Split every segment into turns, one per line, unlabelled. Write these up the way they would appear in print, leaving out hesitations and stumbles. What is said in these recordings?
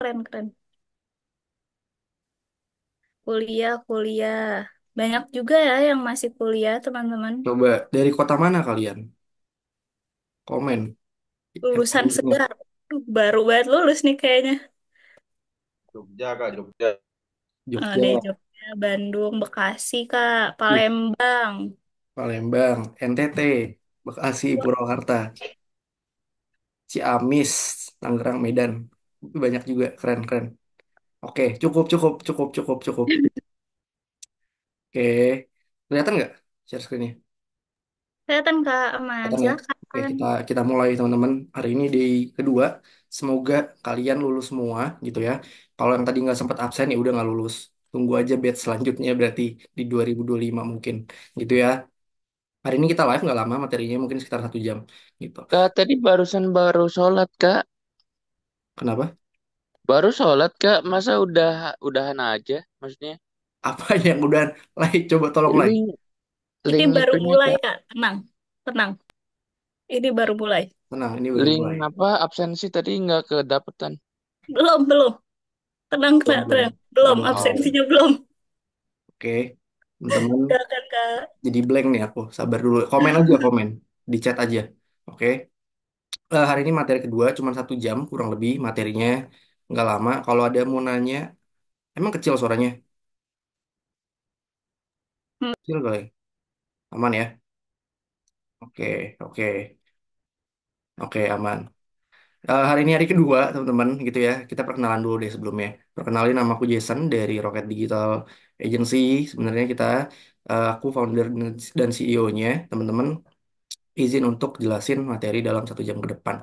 keren, keren. Kuliah, kuliah. Banyak juga ya yang masih kuliah, teman-teman.
Coba dari kota mana kalian? Komen. Yang
Lulusan
paling ingat.
segar. Baru banget lulus nih kayaknya.
Jogja Kak, Jogja.
Di
Jogja,
Jogja, Bandung, Bekasi, Kak.
wih,
Palembang.
Palembang, NTT, Bekasi,
Wah,
Purwakarta, Ciamis, Tangerang, Medan. Banyak juga, keren, keren. Oke, cukup, cukup, cukup, cukup, cukup. Oke, kelihatan nggak share screen-nya?
kelihatan, Kak. Aman.
Kelihatan ya? Oke,
Silakan.
kita mulai teman-teman. Hari ini di kedua, semoga kalian lulus semua gitu ya. Kalau yang tadi nggak sempat absen ya udah nggak lulus. Tunggu aja batch selanjutnya berarti di 2025 mungkin gitu ya. Hari ini kita live nggak lama, materinya mungkin sekitar 1 jam gitu.
Kak, tadi barusan baru sholat, Kak.
Kenapa?
Baru sholat, Kak. Masa udahan aja? Maksudnya,
Apa yang udah like coba tolong like.
link,
Ini
link
baru
itunya,
mulai,
Kak.
Kak. Tenang. Tenang. Ini baru mulai.
Tenang, ini baru
Link
mulai.
apa, absensi tadi nggak kedapetan.
Belum, belum. Tenang,
Belum,
Kak.
belum.
Tenang. Belum.
Oh,
Absensinya belum.
oke. Teman-teman
Gak kan, Kak.
jadi blank nih aku. Sabar dulu. Komen aja komen di chat aja. Oke. Hari ini materi kedua cuma 1 jam kurang lebih materinya nggak lama. Kalau ada mau nanya, emang kecil suaranya?
Hmm.
Kecil kali. Aman ya? Oke, oke, oke aman. Hari ini hari kedua teman-teman gitu ya. Kita perkenalan dulu deh sebelumnya. Perkenalin nama aku Jason dari Rocket Digital Agency. Sebenarnya aku founder dan CEO-nya teman-teman. Izin untuk jelasin materi dalam 1 jam ke depan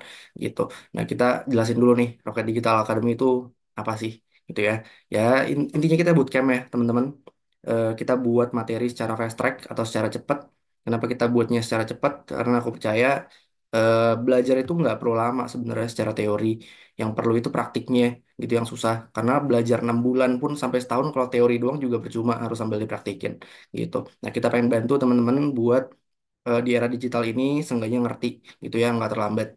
gitu. Nah kita jelasin dulu nih Rocket Digital Academy itu apa sih gitu ya. Ya intinya kita bootcamp ya teman-teman. Kita buat materi secara fast track atau secara cepat. Kenapa kita buatnya secara cepat? Karena aku percaya belajar itu nggak perlu lama sebenarnya secara teori. Yang perlu itu praktiknya gitu yang susah. Karena belajar 6 bulan pun sampai setahun kalau teori doang juga percuma harus sambil dipraktikin gitu. Nah kita pengen bantu teman-teman buat di era digital ini seenggaknya ngerti gitu ya nggak terlambat.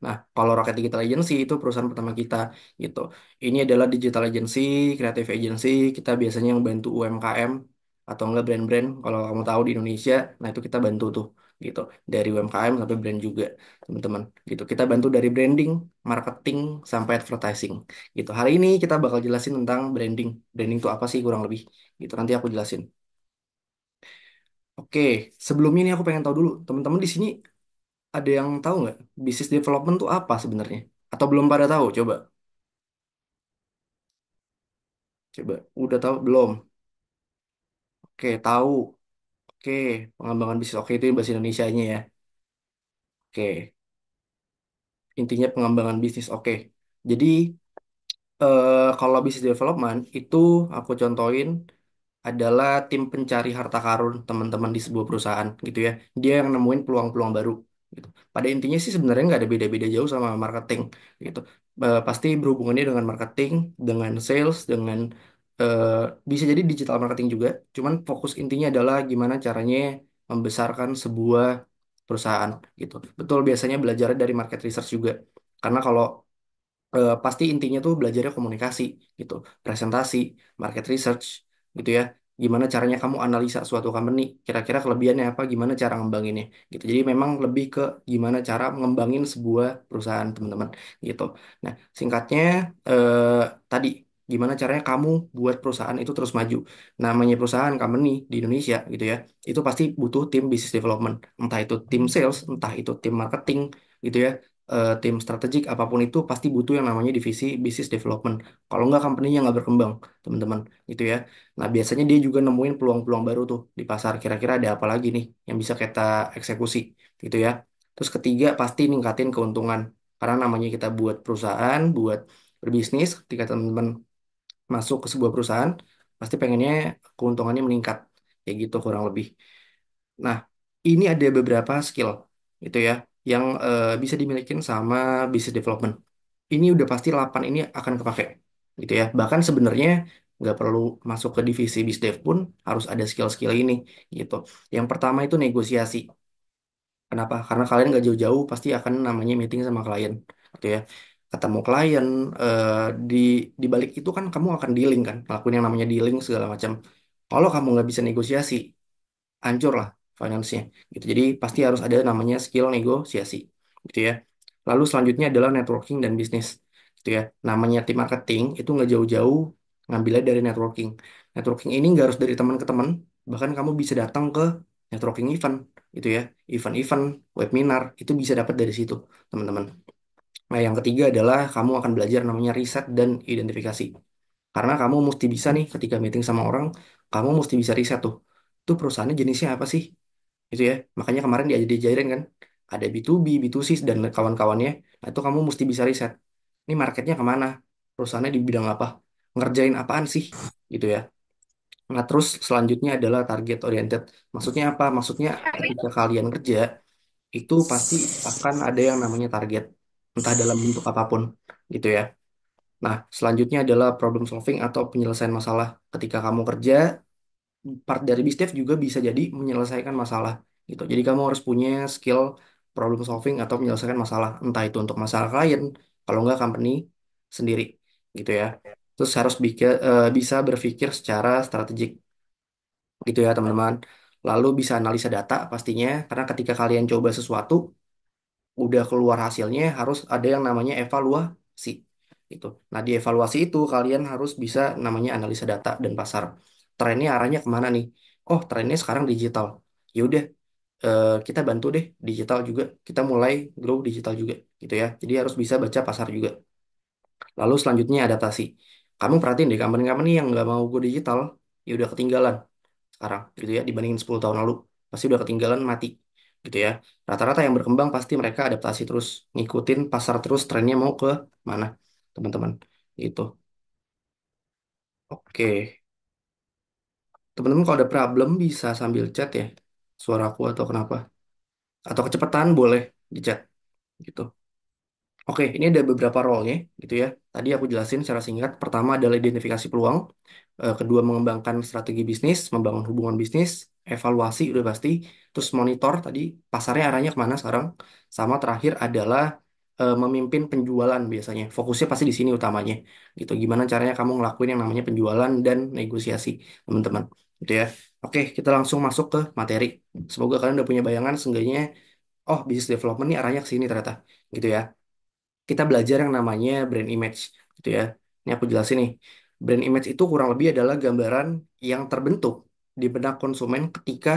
Nah, kalau Rocket Digital Agency itu perusahaan pertama kita gitu. Ini adalah digital agency, creative agency. Kita biasanya yang bantu UMKM atau enggak brand-brand. Kalau kamu tahu di Indonesia, nah itu kita bantu tuh gitu. Dari UMKM sampai brand juga, teman-teman. Gitu. Kita bantu dari branding, marketing sampai advertising. Gitu. Hari ini kita bakal jelasin tentang branding. Branding itu apa sih kurang lebih? Gitu. Nanti aku jelasin. Oke, sebelumnya ini aku pengen tahu dulu, teman-teman di sini ada yang tahu nggak bisnis development tuh apa sebenarnya? Atau belum pada tahu? Coba, coba. Udah tahu belum? Oke, tahu. Oke, pengembangan bisnis. Oke, itu bahasa Indonesianya ya. Oke, intinya pengembangan bisnis. Oke. Jadi, kalau bisnis development itu aku contohin adalah tim pencari harta karun teman-teman di sebuah perusahaan gitu ya. Dia yang nemuin peluang-peluang baru gitu. Pada intinya sih sebenarnya nggak ada beda-beda jauh sama marketing gitu. Pasti berhubungannya dengan marketing, dengan sales, dengan eh, bisa jadi digital marketing juga. Cuman fokus intinya adalah gimana caranya membesarkan sebuah perusahaan gitu. Betul biasanya belajar dari market research juga. Karena kalau pasti intinya tuh belajarnya komunikasi gitu, presentasi, market research gitu ya. Gimana caranya kamu analisa suatu company, kira-kira kelebihannya apa, gimana cara ngembanginnya gitu. Jadi memang lebih ke gimana cara mengembangin sebuah perusahaan teman-teman gitu. Nah, singkatnya eh, tadi gimana caranya kamu buat perusahaan itu terus maju. Namanya perusahaan company di Indonesia gitu ya, itu pasti butuh tim business development, entah itu tim sales, entah itu tim marketing gitu ya, tim strategik apapun itu pasti butuh yang namanya divisi business development. Kalau nggak company-nya nggak berkembang, teman-teman, gitu ya. Nah, biasanya dia juga nemuin peluang-peluang baru tuh di pasar. Kira-kira ada apa lagi nih yang bisa kita eksekusi, gitu ya. Terus ketiga pasti ningkatin keuntungan. Karena namanya kita buat perusahaan, buat berbisnis, ketika teman-teman masuk ke sebuah perusahaan, pasti pengennya keuntungannya meningkat, kayak gitu kurang lebih. Nah, ini ada beberapa skill gitu ya yang bisa dimiliki sama business development. Ini udah pasti 8 ini akan kepake gitu ya. Bahkan sebenarnya nggak perlu masuk ke divisi bisdev pun harus ada skill-skill ini gitu. Yang pertama itu negosiasi. Kenapa? Karena kalian nggak jauh-jauh pasti akan namanya meeting sama klien gitu ya. ketemu klien, eh, di di balik itu kan kamu akan dealing kan, ngelakuin yang namanya dealing segala macam. Kalau kamu nggak bisa negosiasi, hancur lah finance-nya gitu. Jadi pasti harus ada namanya skill negosiasi gitu ya. Lalu selanjutnya adalah networking dan bisnis gitu ya. Namanya tim marketing itu nggak jauh-jauh ngambilnya dari networking. Networking ini nggak harus dari teman ke teman, bahkan kamu bisa datang ke networking event gitu ya. Event-event, webinar itu bisa dapat dari situ, teman-teman. Nah, yang ketiga adalah kamu akan belajar namanya riset dan identifikasi. Karena kamu mesti bisa nih ketika meeting sama orang, kamu mesti bisa riset tuh. Itu perusahaannya jenisnya apa sih? Gitu ya. Makanya kemarin diajarin kan, ada B2B, B2C, dan kawan-kawannya. Nah, itu kamu mesti bisa riset. Ini marketnya kemana? Perusahaannya di bidang apa? Ngerjain apaan sih? Gitu ya. Nah, terus selanjutnya adalah target oriented. Maksudnya apa? Maksudnya ketika kalian kerja, itu pasti akan ada yang namanya target. Entah dalam bentuk apapun. Gitu ya. Nah, selanjutnya adalah problem solving atau penyelesaian masalah. Ketika kamu kerja, part dari bisdev juga bisa jadi menyelesaikan masalah gitu. Jadi kamu harus punya skill problem solving atau menyelesaikan masalah, entah itu untuk masalah klien, kalau nggak company sendiri gitu ya. Terus harus bisa berpikir secara strategik gitu ya teman-teman. Lalu bisa analisa data pastinya, karena ketika kalian coba sesuatu, udah keluar hasilnya harus ada yang namanya evaluasi gitu. Nah, di evaluasi itu kalian harus bisa namanya analisa data dan pasar. Trennya arahnya kemana nih? Oh, trennya sekarang digital. Ya udah, kita bantu deh digital juga. Kita mulai grow digital juga gitu ya. Jadi harus bisa baca pasar juga. Lalu selanjutnya adaptasi. Kamu perhatiin deh company-company yang nggak mau go digital, ya udah ketinggalan sekarang gitu ya dibandingin 10 tahun lalu pasti udah ketinggalan mati gitu ya. Rata-rata yang berkembang pasti mereka adaptasi terus, ngikutin pasar terus, trennya mau ke mana, teman-teman, gitu. Oke, teman-teman kalau ada problem bisa sambil chat ya, suaraku atau kenapa, atau kecepatan boleh di chat gitu. Oke, ini ada beberapa role-nya gitu ya. Tadi aku jelasin secara singkat. Pertama adalah identifikasi peluang. Kedua, mengembangkan strategi bisnis, membangun hubungan bisnis, evaluasi udah pasti, terus monitor tadi pasarnya arahnya kemana sekarang, sama terakhir adalah memimpin penjualan biasanya. Fokusnya pasti di sini utamanya, gitu. Gimana caranya kamu ngelakuin yang namanya penjualan dan negosiasi, teman-teman, gitu ya. Oke, kita langsung masuk ke materi. Semoga kalian udah punya bayangan, seenggaknya, oh, business development ini arahnya ke sini ternyata, gitu ya. Kita belajar yang namanya brand image gitu ya. Ini aku jelasin nih. Brand image itu kurang lebih adalah gambaran yang terbentuk di benak konsumen ketika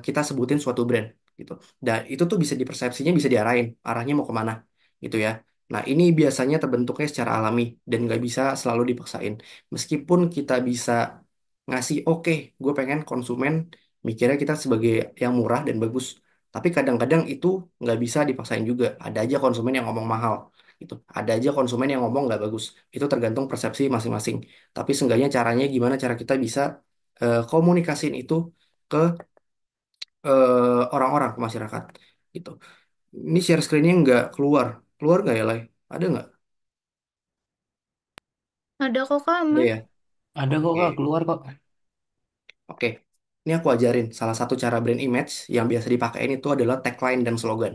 kita sebutin suatu brand gitu. Dan itu tuh bisa dipersepsinya bisa diarahin arahnya mau kemana gitu ya. Nah, ini biasanya terbentuknya secara alami dan nggak bisa selalu dipaksain. Meskipun kita bisa ngasih oke, gue pengen konsumen mikirnya kita sebagai yang murah dan bagus. Tapi kadang-kadang itu nggak bisa dipaksain juga. Ada aja konsumen yang ngomong mahal, gitu. Ada aja konsumen yang ngomong nggak bagus. Itu tergantung persepsi masing-masing. Tapi seenggaknya caranya gimana cara kita bisa komunikasiin itu ke orang-orang, ke masyarakat, gitu. Ini share screen-nya nggak keluar. Keluar nggak ya, Lai? Ada nggak?
Ada kok Kak,
Ada
aman.
ya?
Ada kok
Oke.
Kak, keluar kok.
Oke. Ini aku ajarin. Salah satu cara brand image yang biasa dipakein itu adalah tagline dan slogan.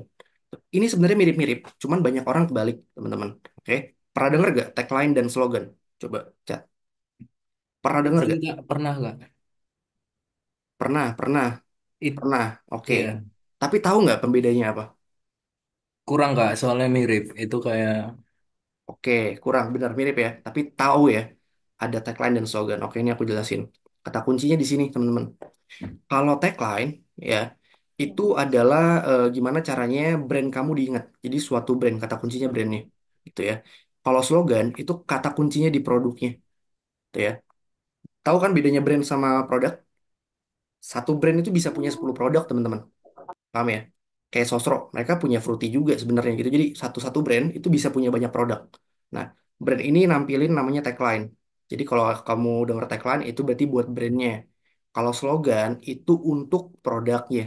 Ini sebenarnya mirip-mirip, cuman banyak orang kebalik, teman-teman. Oke, pernah denger gak tagline dan slogan? Coba chat. Pernah denger
Sering
gak?
Kak, pernah Kak?
Pernah, pernah,
It,
pernah. Oke.
iya,
Tapi tahu nggak pembedanya apa?
kurang Kak, soalnya mirip. Itu kayak
Oke, kurang benar mirip ya. Tapi tahu ya, ada tagline dan slogan. Oke, ini aku jelasin. Kata kuncinya di sini, teman-teman. Kalau tagline, ya, itu adalah gimana caranya brand kamu diingat. Jadi suatu brand, kata kuncinya brandnya, gitu ya. Kalau slogan, itu kata kuncinya di produknya, gitu ya. Tahu kan bedanya brand sama produk? Satu brand itu bisa punya 10 produk, teman-teman. Paham ya? Kayak Sosro, mereka punya Fruity juga sebenarnya gitu. Jadi satu-satu brand itu bisa punya banyak produk. Nah, brand ini nampilin namanya tagline. Jadi kalau kamu dengar tagline itu berarti buat brandnya. Kalau slogan itu untuk produknya.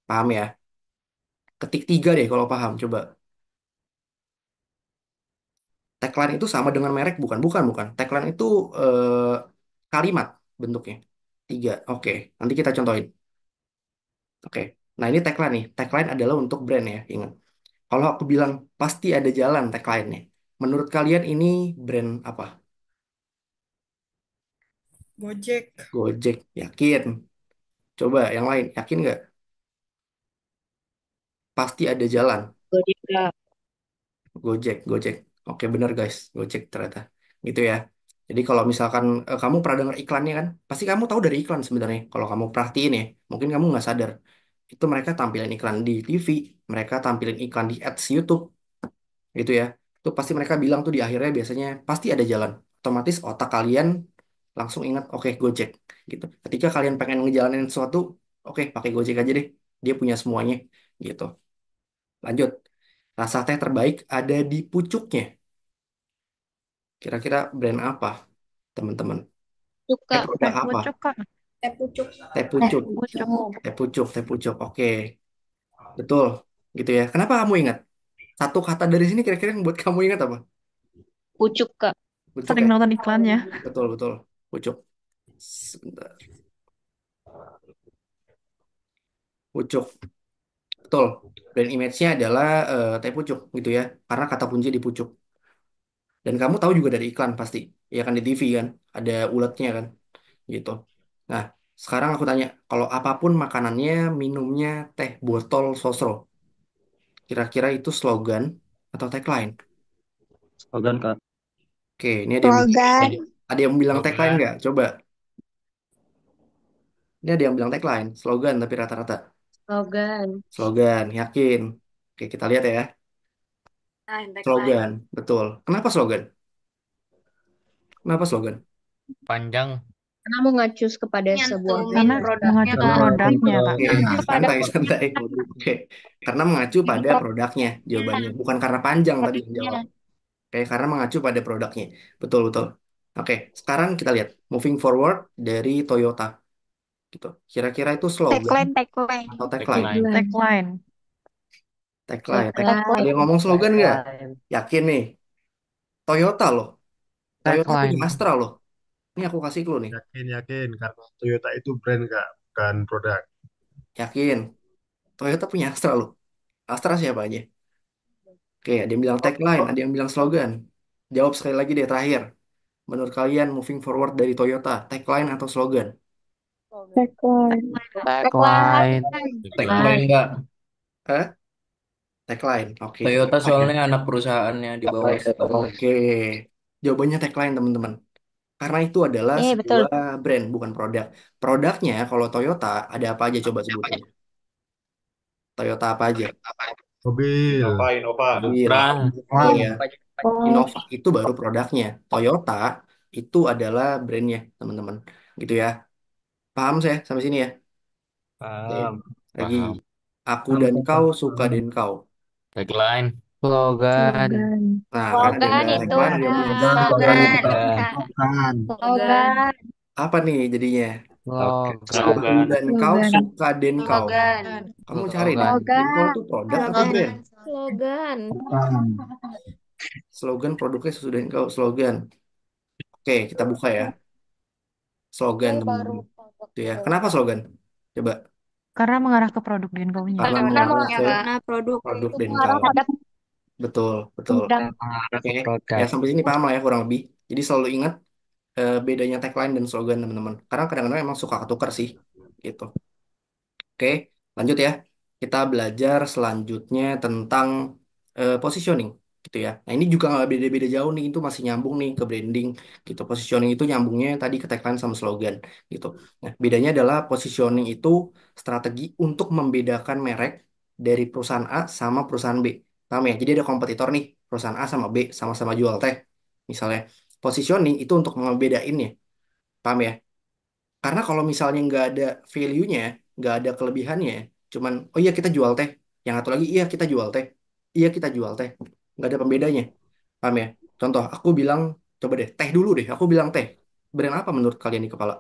Paham ya? Ketik tiga deh kalau paham. Coba. Tagline itu sama dengan merek bukan? Bukan, bukan. Tagline itu kalimat bentuknya. Tiga. Oke, nanti kita contohin. Oke. Nah, ini tagline nih. Tagline adalah untuk brand ya, ingat. Kalau aku bilang pasti ada jalan tagline-nya. Menurut kalian ini brand apa?
Gojek.
Gojek, yakin? Coba yang lain, yakin nggak? Pasti ada jalan.
Gojek Kak.
Gojek, Gojek. Oke, bener guys, Gojek ternyata. Gitu ya. Jadi kalau misalkan kamu pernah dengar iklannya kan, pasti kamu tahu dari iklan sebenarnya. Kalau kamu perhatiin ya, mungkin kamu nggak sadar. Itu mereka tampilin iklan di TV, mereka tampilin iklan di ads YouTube, gitu ya. Itu pasti mereka bilang tuh di akhirnya biasanya pasti ada jalan. Otomatis otak kalian langsung ingat, oke Gojek, gitu. Ketika kalian pengen ngejalanin sesuatu, oke pakai Gojek aja deh. Dia punya semuanya, gitu. Lanjut. Rasa teh terbaik ada di pucuknya. Kira-kira brand apa, teman-teman?
Suka.
Produk
Teh
apa?
pucuk Kak.
Teh pucuk.
Teh
Teh
pucuk.
pucuk.
Teh pucuk, teh pucuk. Oke, betul. Gitu ya. Kenapa kamu ingat? Satu kata dari sini kira-kira yang buat kamu ingat apa?
Pucuk Kak.
Pucuk
Sering
ya?
nonton iklannya.
Betul, betul. Pucuk. Sebentar. Pucuk. Betul. Brand image-nya adalah teh pucuk gitu ya. Karena kata kunci di pucuk. Dan kamu tahu juga dari iklan pasti. Ya kan di TV kan. Ada uletnya kan. Gitu. Nah, sekarang aku tanya. Kalau apapun makanannya, minumnya teh botol sosro. Kira-kira itu slogan atau tagline?
Slogan Kak.
Oke, ini
Slogan.
ada yang bilang tagline
Slogan.
nggak? Coba. Ini ada yang bilang tagline. Slogan tapi rata-rata.
Slogan.
Slogan, yakin. Oke, kita lihat ya.
Tagline.
Slogan, betul. Kenapa slogan? Kenapa slogan?
Panjang.
Karena mengacu kepada sebuah
Karena
produknya
mengacu ke
Kak.
produknya Kak.
Oke,
Kepada
santai, santai. Oke, karena mengacu pada produknya jawabannya. Bukan karena panjang tadi yang
produknya.
jawab. Oke, karena mengacu pada produknya. Betul, betul. Oke, sekarang kita lihat. Moving forward dari Toyota. Gitu. Kira-kira itu slogan
Tagline, tagline.
atau tagline?
Tagline.
Tagline.
Tagline, Ada
Tagline.
yang ngomong slogan nggak?
Tagline.
Yakin nih. Toyota loh. Toyota punya
Tagline.
Astra loh. Ini aku kasih clue nih.
Yakin, yakin. Karena Toyota itu brand, Kak. Bukan produk.
Yakin. Toyota punya Astra loh. Astra siapa aja? Oke, ada yang bilang tagline, ada yang bilang slogan. Jawab sekali lagi deh terakhir. Menurut kalian moving forward dari Toyota, tagline atau slogan?
Tagline.
Tagline.
Tagline
Tagline.
Kak.
Eh, Tagline. Oke, kita
Toyota
coba ya.
soalnya anak perusahaannya di bawah.
Oke. Jawabannya tagline, teman-teman. Karena itu adalah
Betul.
sebuah brand, bukan produk. Produknya kalau Toyota ada apa aja coba sebutin. Toyota apa aja?
Mobil.
Mobil.
Nah,
Betul ya.
Oh,
Innova itu baru produknya. Toyota itu adalah brandnya, teman-teman. Gitu ya. Paham saya sampai sini ya? Oke.
Paham.
Lagi.
paham.
Aku dan kau suka dan kau.
Tagline.
Slogan.
slogan.
Nah, kan ada yang
Slogan
bilang
itu
tagline, ada yang bilang slogan.
slogan.
Bukan.
Slogan.
Apa nih jadinya?
Slogan.
Aku dan kau
Slogan.
suka dan kau.
Slogan.
Kamu cari nih.
Slogan.
Dan kau
Slogan.
tuh produk atau
Slogan.
brand?
Slogan.
Bukan.
Slogan produknya sesudah dan kau slogan. Oke, kita buka ya. Slogan, teman-teman. Itu ya. Kenapa slogan? Coba.
Karena mengarah ke produk dan kaunya.
Karena
Karena
mengarah ke
Karena produk
produk
itu
dan
mengarah
kau.
pada
Betul, betul.
produk.
Mengarah
Oke,
ke
ya
produk.
sampai sini paham lah ya kurang lebih. Jadi selalu ingat bedanya tagline dan slogan teman-teman. Karena kadang-kadang emang suka ketukar sih, gitu. Oke, lanjut ya. Kita belajar selanjutnya tentang positioning, gitu ya. Nah ini juga nggak beda-beda jauh nih, itu masih nyambung nih ke branding, gitu. Positioning itu nyambungnya tadi ke tagline sama slogan, gitu. Nah bedanya adalah positioning itu strategi untuk membedakan merek dari perusahaan A sama perusahaan B. Paham ya? Jadi ada kompetitor nih, perusahaan A sama B sama-sama jual teh, misalnya. Positioning itu untuk ngebedainnya, paham ya? Karena kalau misalnya nggak ada value-nya, nggak ada kelebihannya, cuman oh iya kita jual teh, yang satu lagi iya kita jual teh, iya kita jual teh, nggak ada pembedanya, paham ya? Contoh, aku bilang coba deh teh dulu deh, aku bilang teh, brand apa menurut kalian di kepala?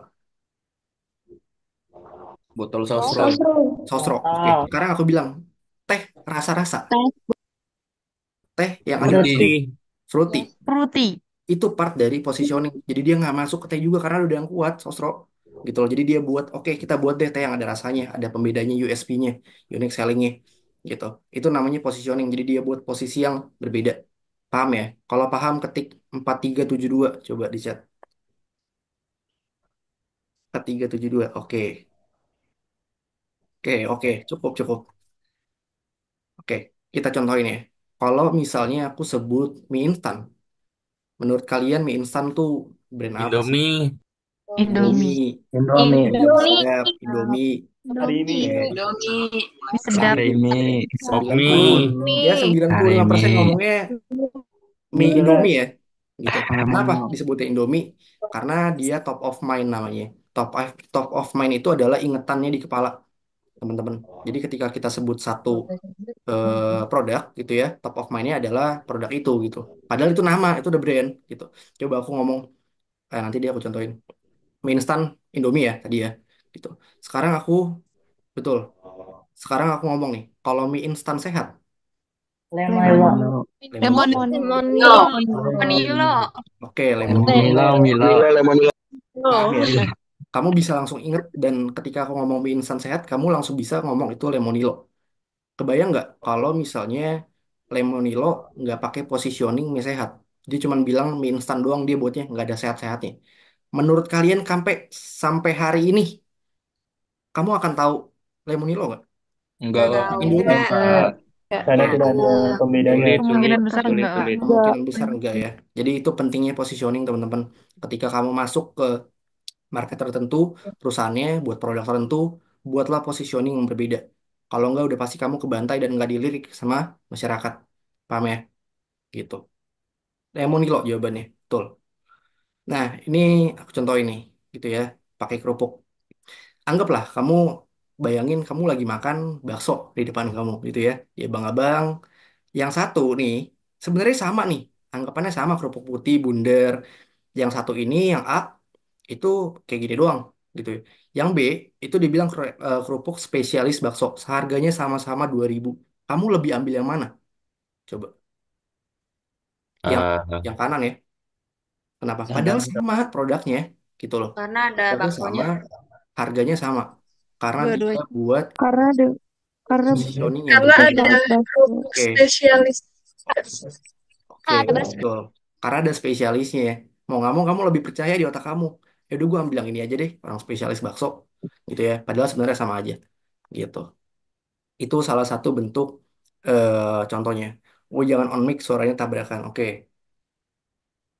Botol sosro.
Sosro.
Sosro, oke. Sekarang aku bilang teh rasa-rasa,
Teh
teh yang ada
Fruity.
Fruity.
fruity,
Fruity.
itu part dari positioning. Jadi dia nggak masuk ke teh juga karena udah yang kuat sosro gitu loh. Jadi dia buat oke kita buat deh teh yang ada rasanya, ada pembedanya USP-nya, unique selling-nya gitu. Itu namanya positioning. Jadi dia buat posisi yang berbeda Paham ya? Kalau paham ketik 4372 coba di chat. 4372. Oke. Oke, oke, cukup cukup. Oke, kita contohin ya. Kalau misalnya aku sebut mie instan, menurut kalian mie instan tuh brand apa sih?
Indomie.
Indomie.
Indomie.
Indomie.
Iya,
Indomie.
siap. Indomie.
Hari ini.
Oke.
Mie sedap.
Sembilan puluh,
Popmi.
ya 95% ngomongnya mie Indomie ya, gitu. Kenapa disebutnya Indomie? Karena dia top of mind namanya. Top of mind itu adalah ingetannya di kepala, teman-teman. Jadi ketika kita sebut satu produk gitu ya, top of mind-nya adalah produk itu gitu. Padahal itu nama, itu udah brand gitu. Coba aku ngomong, nanti dia aku contohin. Mie instan Indomie ya tadi ya, gitu. Sekarang aku, betul. Sekarang aku ngomong nih, kalau mie instan sehat,
Lemon.
lemon.
Lemonilo.
Lemonilo.
Oke, lemon.
Milo.
Paham ya? Kamu bisa langsung inget dan ketika aku ngomong mie instan sehat, kamu langsung bisa ngomong itu lemonilo. Kebayang nggak kalau misalnya lemonilo nggak pakai positioning mie sehat? Dia cuma bilang mie instan doang dia buatnya nggak ada sehat-sehatnya. Menurut kalian sampai sampai hari ini kamu akan tahu lemonilo nggak?
Enggak.
Indomie.
Karena
Nah,
tidak ada pembedanya.
Sulit, sulit,
Kemungkinan besar
sulit,
enggak, Kak.
sulit.
kemungkinan besar enggak ya. Jadi itu pentingnya positioning teman-teman. Ketika kamu masuk ke market tertentu, perusahaannya buat produk tertentu, buatlah positioning yang berbeda. Kalau enggak udah pasti kamu kebantai dan nggak dilirik sama masyarakat. Paham ya? Gitu. Lemonilo jawabannya. Betul. Nah, ini aku contoh ini gitu ya, pakai kerupuk. Anggaplah kamu bayangin kamu lagi makan bakso di depan kamu gitu ya. Ya abang-abang, yang satu nih sebenarnya sama nih. Anggapannya sama kerupuk putih, bundar. Yang satu ini yang A itu kayak gini doang gitu. Yang B itu dibilang kerupuk spesialis bakso. Harganya sama-sama 2.000. Kamu lebih ambil yang mana? Coba. Yang
Eh,
yang kanan ya. Kenapa?
Yang
Padahal
kanan.
sama produknya gitu loh.
Karena ada
Produknya sama,
baksonya.
harganya sama. Karena dia
Dua-duanya.
buat
Karena
positioning yang
karena
berbeda.
ada kerupuk
Oke,
spesialis.
oke, betul. Karena ada spesialisnya ya. Mau nggak mau kamu lebih percaya di otak kamu. Ya udah gue ambil yang ini aja deh, orang spesialis bakso gitu ya. Padahal sebenarnya sama aja gitu. Itu salah satu bentuk contohnya. Oh jangan on mic suaranya tabrakan. Oke,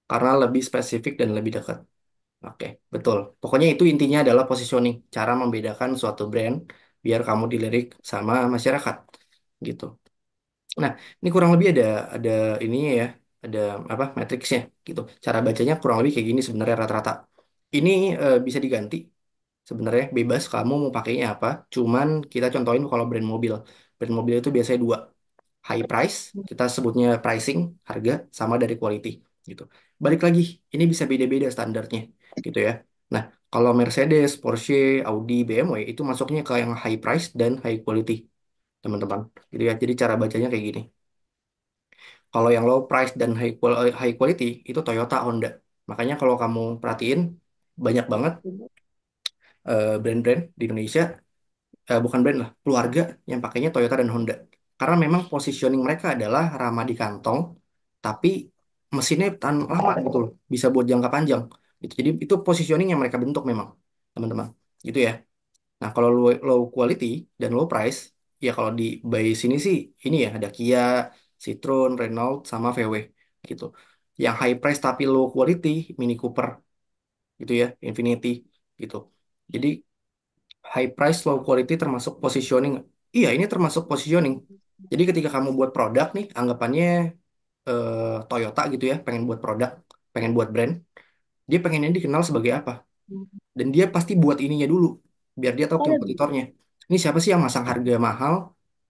karena lebih spesifik dan lebih dekat. Oke, betul. Pokoknya itu intinya adalah positioning, cara membedakan suatu brand biar kamu dilirik sama masyarakat gitu. Nah, ini kurang lebih ada ininya ya, ada apa matriksnya gitu. Cara bacanya kurang lebih kayak gini sebenarnya rata-rata. Ini bisa diganti sebenarnya bebas kamu mau pakainya apa. Cuman kita contohin kalau brand mobil. Brand mobil itu biasanya dua, high price, kita sebutnya pricing, harga, sama dari quality gitu. Balik lagi, ini bisa beda-beda standarnya gitu ya. Nah, kalau Mercedes, Porsche, Audi, BMW itu masuknya ke yang high price dan high quality, teman-teman. Jadi ya, jadi cara bacanya kayak gini. Kalau yang low price dan high quality itu Toyota, Honda. Makanya kalau kamu perhatiin banyak banget brand-brand di Indonesia, bukan brand lah, keluarga yang pakainya Toyota dan Honda. Karena memang positioning mereka adalah ramah di kantong, tapi mesinnya tahan lama gitu loh, bisa buat jangka panjang. Gitu. Jadi itu positioning yang mereka bentuk memang, teman-teman. Gitu ya. Nah, kalau low quality dan low price, ya kalau di by sini sih ini ya ada Kia, Citroen, Renault, sama VW gitu. Yang high price tapi low quality, Mini Cooper gitu ya, Infiniti gitu. Jadi high price low quality termasuk positioning. Iya, ini termasuk positioning. Jadi ketika kamu buat produk nih, anggapannya Toyota gitu ya, pengen buat produk, pengen buat brand, dia pengennya dikenal sebagai apa? Dan dia pasti buat ininya dulu, biar dia tahu kompetitornya. Ini siapa sih yang masang harga mahal,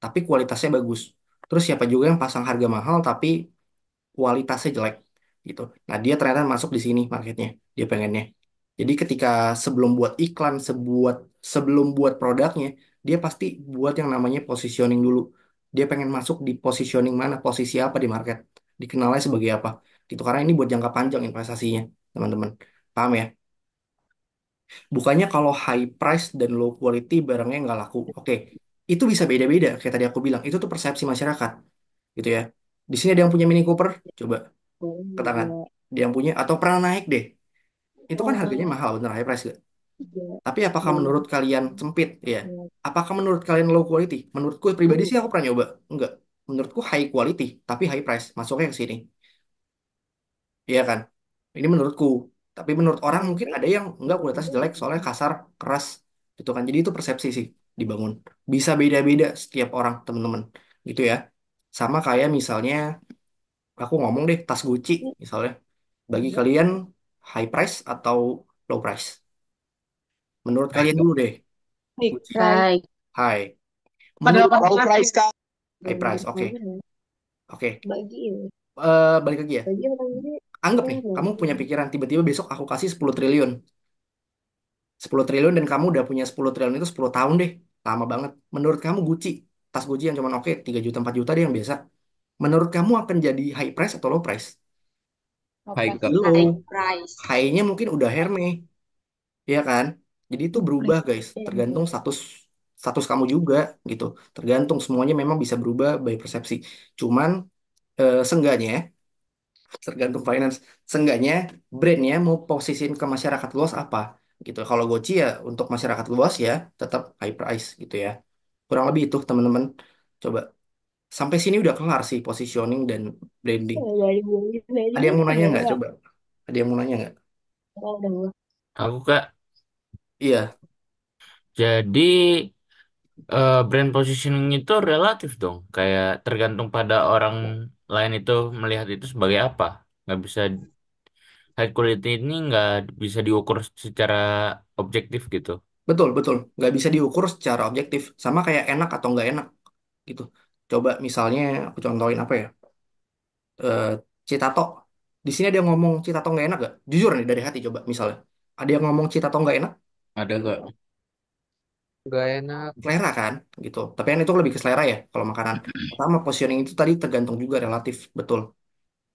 tapi kualitasnya bagus? Terus siapa juga yang pasang harga mahal, tapi kualitasnya jelek gitu. Nah, dia ternyata masuk di sini marketnya. Dia pengennya. Jadi ketika sebelum buat iklan, sebelum buat produknya, dia pasti buat yang namanya positioning dulu. Dia pengen masuk di positioning mana, posisi apa di market, dikenalnya sebagai apa. Gitu karena ini buat jangka panjang investasinya, teman-teman. Paham ya? Bukannya kalau high price dan low quality barangnya nggak laku. Oke, itu bisa beda-beda. Kayak tadi aku bilang, itu tuh persepsi masyarakat gitu ya. Di sini ada yang punya Mini Cooper? Coba ke tangan.
Enggak.
Dia yang punya atau pernah naik deh. Itu kan harganya
Enggak.
mahal, bener high price gak?
Enggak.
Tapi apakah menurut
Enggak.
kalian sempit? Ya. Apakah menurut kalian low quality? Menurutku pribadi sih aku pernah nyoba. Enggak. Menurutku high quality, tapi high price. Masuknya ke sini. Iya kan? Ini menurutku. Tapi menurut orang mungkin ada yang enggak kualitas jelek soalnya kasar, keras gitu kan. Jadi itu persepsi sih dibangun. Bisa beda-beda setiap orang, teman-teman. Gitu ya. Sama kayak misalnya aku ngomong deh tas Gucci misalnya. Bagi kalian high price atau low price? Menurut kalian dulu deh. Gucci
Hai.
high.
Pada
Menurut
low price kak.
high price. Oke. Oke.
Bagi ya.
Balik lagi ya.
Bagi orang ini.
Anggap nih, kamu punya pikiran tiba-tiba besok aku kasih 10 triliun. 10 triliun dan kamu udah punya 10 triliun itu 10 tahun deh. Lama banget. Menurut kamu Gucci, tas Gucci yang cuman oke 3 juta 4 juta deh yang biasa. Menurut kamu akan jadi high price atau low price?
Hai Kak.
Low.
Price.
High-nya mungkin udah Hermes, ya kan? Jadi itu berubah guys, tergantung status status kamu juga gitu. Tergantung semuanya memang bisa berubah by persepsi. Cuman seenggaknya tergantung finance. Seenggaknya brandnya mau posisiin ke masyarakat luas apa gitu. Kalau Goci ya untuk masyarakat luas ya tetap high price gitu ya. Kurang lebih itu teman-teman. Coba sampai sini udah kelar sih positioning dan branding. Ada yang mau nanya nggak? Coba. Ada yang mau nanya nggak?
Aku Kak,
Iya,
jadi brand positioning itu relatif dong. Kayak tergantung pada orang lain itu melihat itu sebagai apa. Nggak bisa high quality ini nggak bisa diukur secara objektif gitu.
betul betul. Nggak bisa diukur secara objektif. Sama kayak enak atau nggak enak gitu. Coba misalnya aku contohin apa ya? Eh Citato. Di sini ada yang ngomong Citato nggak enak gak? Jujur nih dari hati coba misalnya. Ada yang ngomong Citato nggak enak?
Ada Kak.
Nggak enak.
Selera kan gitu. Tapi kan itu lebih ke selera ya kalau makanan. Pertama positioning itu tadi tergantung juga relatif, betul.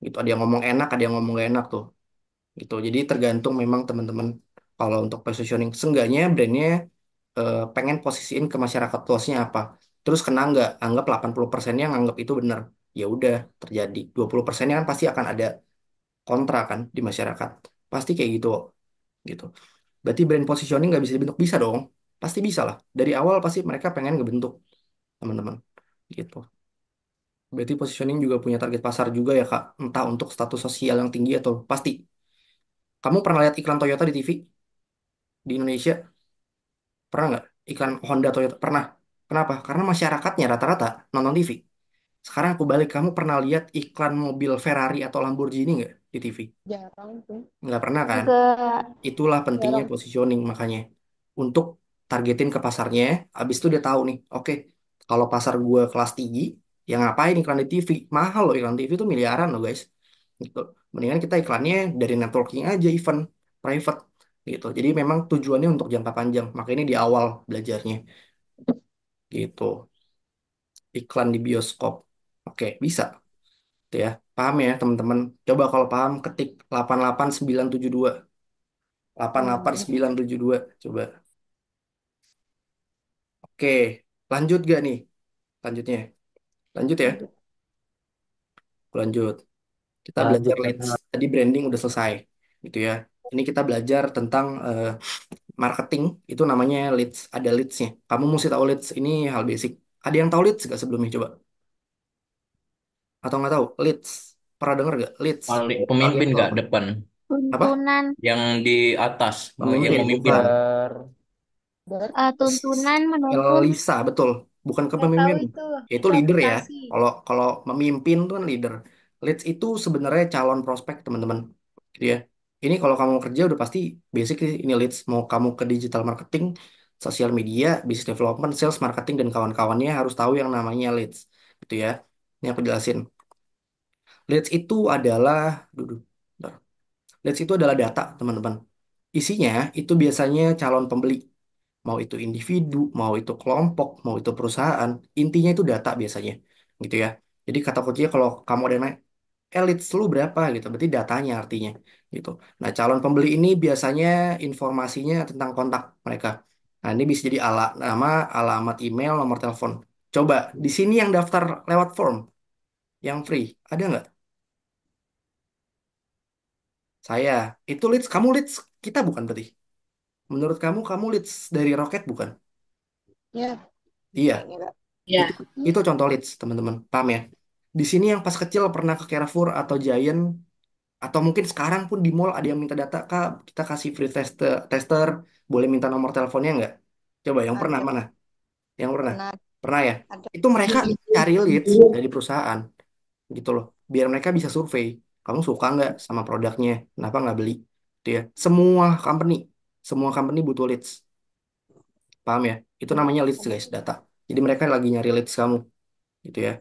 Gitu. Ada yang ngomong enak, ada yang ngomong gak enak tuh. Gitu. Jadi tergantung memang teman-teman kalau untuk positioning. Seenggaknya brandnya pengen posisiin ke masyarakat luasnya apa. Terus kena nggak? Anggap 80% yang anggap itu benar. Ya udah terjadi. 20% kan pasti akan ada kontra kan di masyarakat. Pasti kayak gitu. Gitu. Berarti brand positioning nggak bisa dibentuk bisa dong. Pasti bisa lah. Dari awal pasti mereka pengen ngebentuk teman-teman gitu. Berarti positioning juga punya target pasar juga ya Kak. Entah untuk status sosial yang tinggi atau pasti. Kamu pernah lihat iklan Toyota di TV di Indonesia? Pernah nggak? Iklan Honda Toyota? Pernah. Kenapa? Karena masyarakatnya rata-rata nonton TV. Sekarang aku balik, kamu pernah lihat iklan mobil Ferrari atau Lamborghini nggak di TV?
Jarang tuh.
Nggak pernah kan?
Enggak.
Itulah pentingnya
Jarang.
positioning makanya. Untuk targetin ke pasarnya, habis itu dia tahu nih, oke, kalau pasar gua kelas tinggi, yang ngapain iklan di TV? Mahal loh iklan TV itu miliaran loh guys. Gitu. Mendingan kita iklannya dari networking aja, event private gitu. Jadi memang tujuannya untuk jangka panjang. Makanya ini di awal belajarnya gitu. Iklan di bioskop. Oke, bisa. Gitu ya. Paham ya teman-teman? Coba kalau paham ketik 88972. 88972. Coba. Oke, lanjut gak nih? Lanjutnya. Lanjut ya. Lanjut. Kita
Lanjut
belajar leads.
Kak.
Tadi branding udah selesai. Gitu ya. Ini kita belajar tentang marketing. Itu namanya leads. Ada leadsnya. Kamu mesti tahu leads. Ini hal basic. Ada yang tahu leads gak sebelumnya? Coba. Atau nggak tahu? Leads. Pernah denger gak? Leads.
Paling
Kalian
pemimpin
tuh
nggak
apa?
depan
Apa?
Tuntunan,
yang di atas yang
Pemimpin.
memimpin.
Bukan.
tuntunan menuntun.
Lisa, betul. Bukan
Nggak tahu
kepemimpinan.
itu.
Itu
Itu
leader ya.
aplikasi.
Kalau kalau memimpin tuh kan leader. Leads itu sebenarnya calon prospek, teman-teman. Gitu ya. Ini kalau kamu kerja udah pasti basic sih ini leads. Mau kamu ke digital marketing, sosial media, business development, sales, marketing, dan kawan-kawannya harus tahu yang namanya leads. Gitu ya. Ini aku jelasin. Leads itu adalah, duduk. Leads itu adalah data, teman-teman. Isinya itu biasanya calon pembeli. Mau itu individu, mau itu kelompok, mau itu perusahaan, intinya itu data biasanya, gitu ya. Jadi kata kuncinya kalau kamu ada yang nanya, elit lu berapa gitu, berarti datanya artinya, gitu. Nah, calon pembeli ini biasanya informasinya tentang kontak mereka. Nah, ini bisa jadi nama, alamat email, nomor telepon. Coba di sini yang daftar lewat form, yang free. Ada nggak? Saya. Itu leads, kamu leads kita bukan berarti? Menurut kamu leads dari Rocket bukan?
Ya,
Iya,
kayaknya enggak.
itu itu contoh leads, teman-teman. Paham ya? Di sini yang pas kecil pernah ke Carrefour atau Giant atau mungkin sekarang pun di mall ada yang minta data, Kak, kita kasih free tester, boleh minta nomor teleponnya nggak? Coba yang pernah
Ada,
mana? Yang pernah?
pernah
Pernah ya?
ada.
Itu mereka cari leads dari perusahaan gitu loh. Biar mereka bisa survei. Kamu suka nggak sama produknya? Kenapa nggak beli? Gitu ya. Semua company butuh leads. Paham ya? Itu namanya leads guys, data. Jadi mereka lagi nyari leads kamu gitu ya.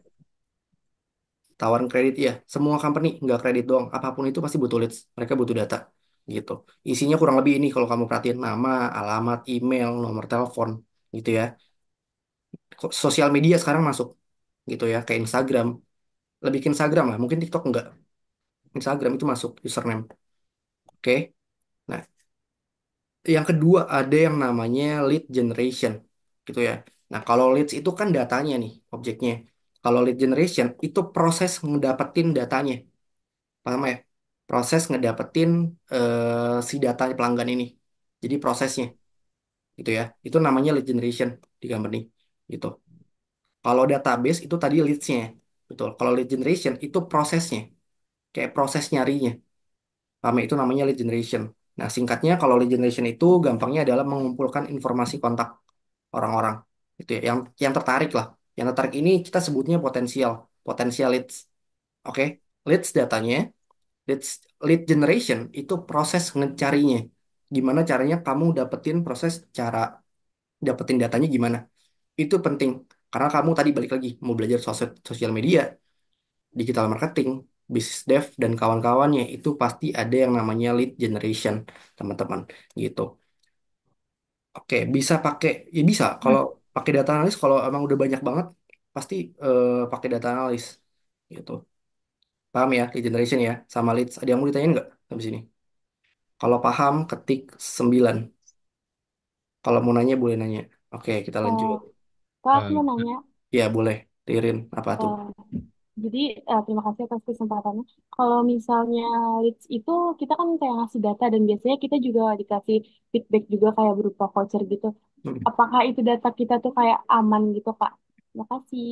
Tawaran kredit ya. Semua company nggak kredit doang. Apapun itu pasti butuh leads. Mereka butuh data gitu. Isinya kurang lebih ini kalau kamu perhatiin nama, alamat, email, nomor telepon gitu ya. Sosial media sekarang masuk gitu ya, kayak Instagram. Lebih ke Instagram lah, mungkin TikTok enggak. Instagram itu masuk username. Oke. Nah, yang kedua ada yang namanya lead generation gitu ya. Nah, kalau leads itu kan datanya nih, objeknya. Kalau lead generation itu proses ngedapetin datanya. Paham ya? Proses ngedapetin si data pelanggan ini. Jadi prosesnya gitu ya. Itu namanya lead generation di company gitu. Kalau database itu tadi leads-nya. Betul. Kalau lead generation itu prosesnya, kayak proses nyarinya. Paham ya? Itu namanya lead generation. Nah, singkatnya kalau lead generation itu gampangnya adalah mengumpulkan informasi kontak orang-orang. Gitu ya. Yang tertarik lah. Yang tertarik ini kita sebutnya potensial, potensial leads. Oke. Leads datanya, leads lead generation itu proses ngecarinya. Gimana caranya kamu dapetin proses cara dapetin datanya gimana? Itu penting. Karena kamu tadi balik lagi mau belajar sosial media, digital marketing, business dev dan kawan-kawannya itu pasti ada yang namanya lead generation, teman-teman, gitu. Oke, bisa pakai, ya bisa. Kalau pakai data analis, kalau emang udah banyak banget, pasti pakai data analis, gitu. Paham ya, lead generation ya, sama leads. Ada yang mau ditanyain nggak habis ini? Kalau paham, ketik 9. Kalau mau nanya, boleh nanya. Oke, kita
Eh,
lanjut.
Kak, aku mau
Eh,
nanya.
Ya, boleh. Ririn, apa tuh?
eh, jadi, terima kasih atas kesempatannya. Kalau misalnya leads itu, kita kan kayak ngasih data dan biasanya kita juga dikasih feedback juga kayak berupa voucher gitu.
Hmm.
Apakah itu data kita tuh kayak aman gitu, Kak? Terima kasih.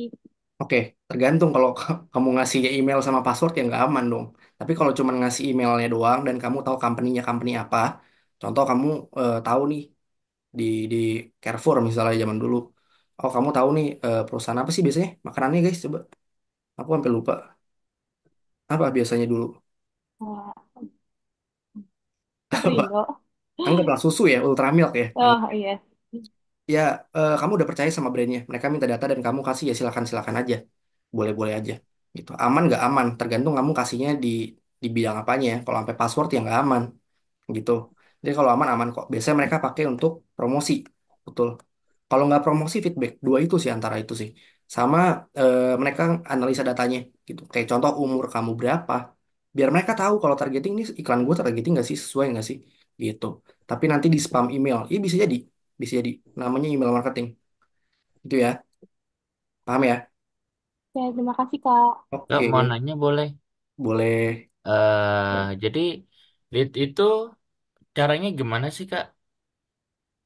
Oke, tergantung kalau kamu ngasih email sama password ya nggak aman dong. Tapi kalau cuma ngasih emailnya doang dan kamu tahu company-nya company apa, contoh kamu tahu nih di di Carrefour misalnya zaman dulu, oh kamu tahu nih perusahaan apa sih biasanya makanannya guys, coba aku sampai lupa apa biasanya dulu.
Eh, itu Indo.
Anggaplah susu ya, Ultramilk ya.
Oh iya.
Ya, kamu udah percaya sama brandnya. Mereka minta data dan kamu kasih ya silakan silakan aja, boleh-boleh aja. Gitu. Aman nggak aman? Tergantung kamu kasihnya di bidang apanya. Kalau sampai password ya nggak aman. Gitu. Jadi kalau aman aman kok. Biasanya mereka pakai untuk promosi, betul. Kalau nggak promosi feedback, dua itu sih antara itu sih. Sama mereka analisa datanya, gitu. Kayak contoh umur kamu berapa, biar mereka tahu kalau targeting ini iklan gue targeting nggak sih, sesuai nggak sih, gitu. Tapi nanti di spam email, ini bisa jadi namanya email marketing, itu ya, paham ya?
Ya, terima kasih, Kak.
Kak,
Oke,
mau nanya boleh?
boleh.
Jadi lead itu caranya gimana sih Kak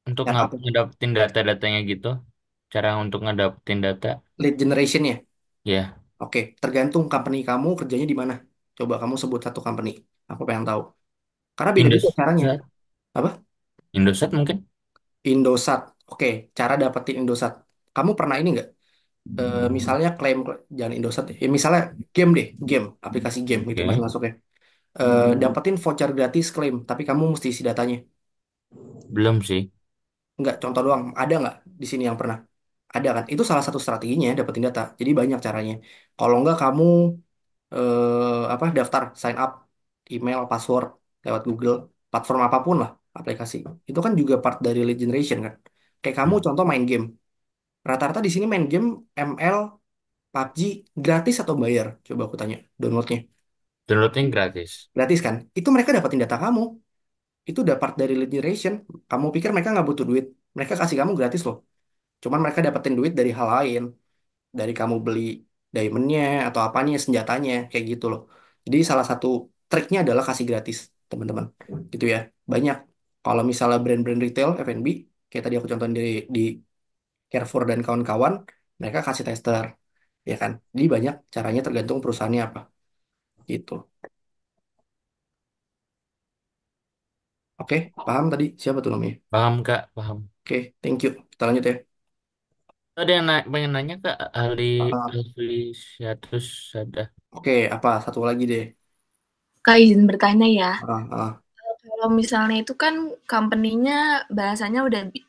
untuk
Cara apa?
ngedapetin data-datanya gitu? Cara untuk ngedapetin data?
Lead generationnya.
Ya,
Oke, tergantung company kamu kerjanya di mana. Coba kamu sebut satu company. Aku pengen tahu. Karena beda-beda caranya.
Indosat,
Apa?
Indosat mungkin?
Indosat. Oke, cara dapetin Indosat. Kamu pernah ini nggak? Misalnya klaim, jangan Indosat ya. Misalnya game deh, game, aplikasi game itu pasti
Oke,
masuk ya. Dapetin voucher gratis klaim, tapi kamu mesti isi datanya.
belum sih.
Nggak, contoh doang. Ada nggak di sini yang pernah? Ada kan? Itu salah satu strateginya dapetin data. Jadi banyak caranya. Kalau nggak kamu apa daftar sign up email password lewat Google platform apapun lah aplikasi itu kan juga part dari lead generation kan kayak kamu
Hmm.
contoh main game rata-rata di sini main game ML PUBG gratis atau bayar coba aku tanya downloadnya
Downloadnya gratis.
gratis kan itu mereka dapetin data kamu itu udah part dari lead generation kamu pikir mereka nggak butuh duit mereka kasih kamu gratis loh cuman mereka dapetin duit dari hal lain dari kamu beli diamondnya atau apanya, senjatanya, kayak gitu loh. Jadi salah satu triknya adalah kasih gratis, teman-teman. Gitu ya. Banyak. Kalau misalnya brand-brand retail, F&B, kayak tadi aku contohin di Carrefour dan kawan-kawan, mereka kasih tester, ya kan? Jadi banyak caranya tergantung perusahaannya apa, gitu. Oke, paham tadi siapa tuh namanya?
Paham Kak, paham.
Oke, thank you. Kita lanjut ya.
Ada yang pengen nanya Kak, ahli
Ah,
Alfisiatus ada.
oke, apa? Satu lagi deh.
Kak izin bertanya ya.
Ah, ah.
Kalau misalnya itu kan company-nya bahasanya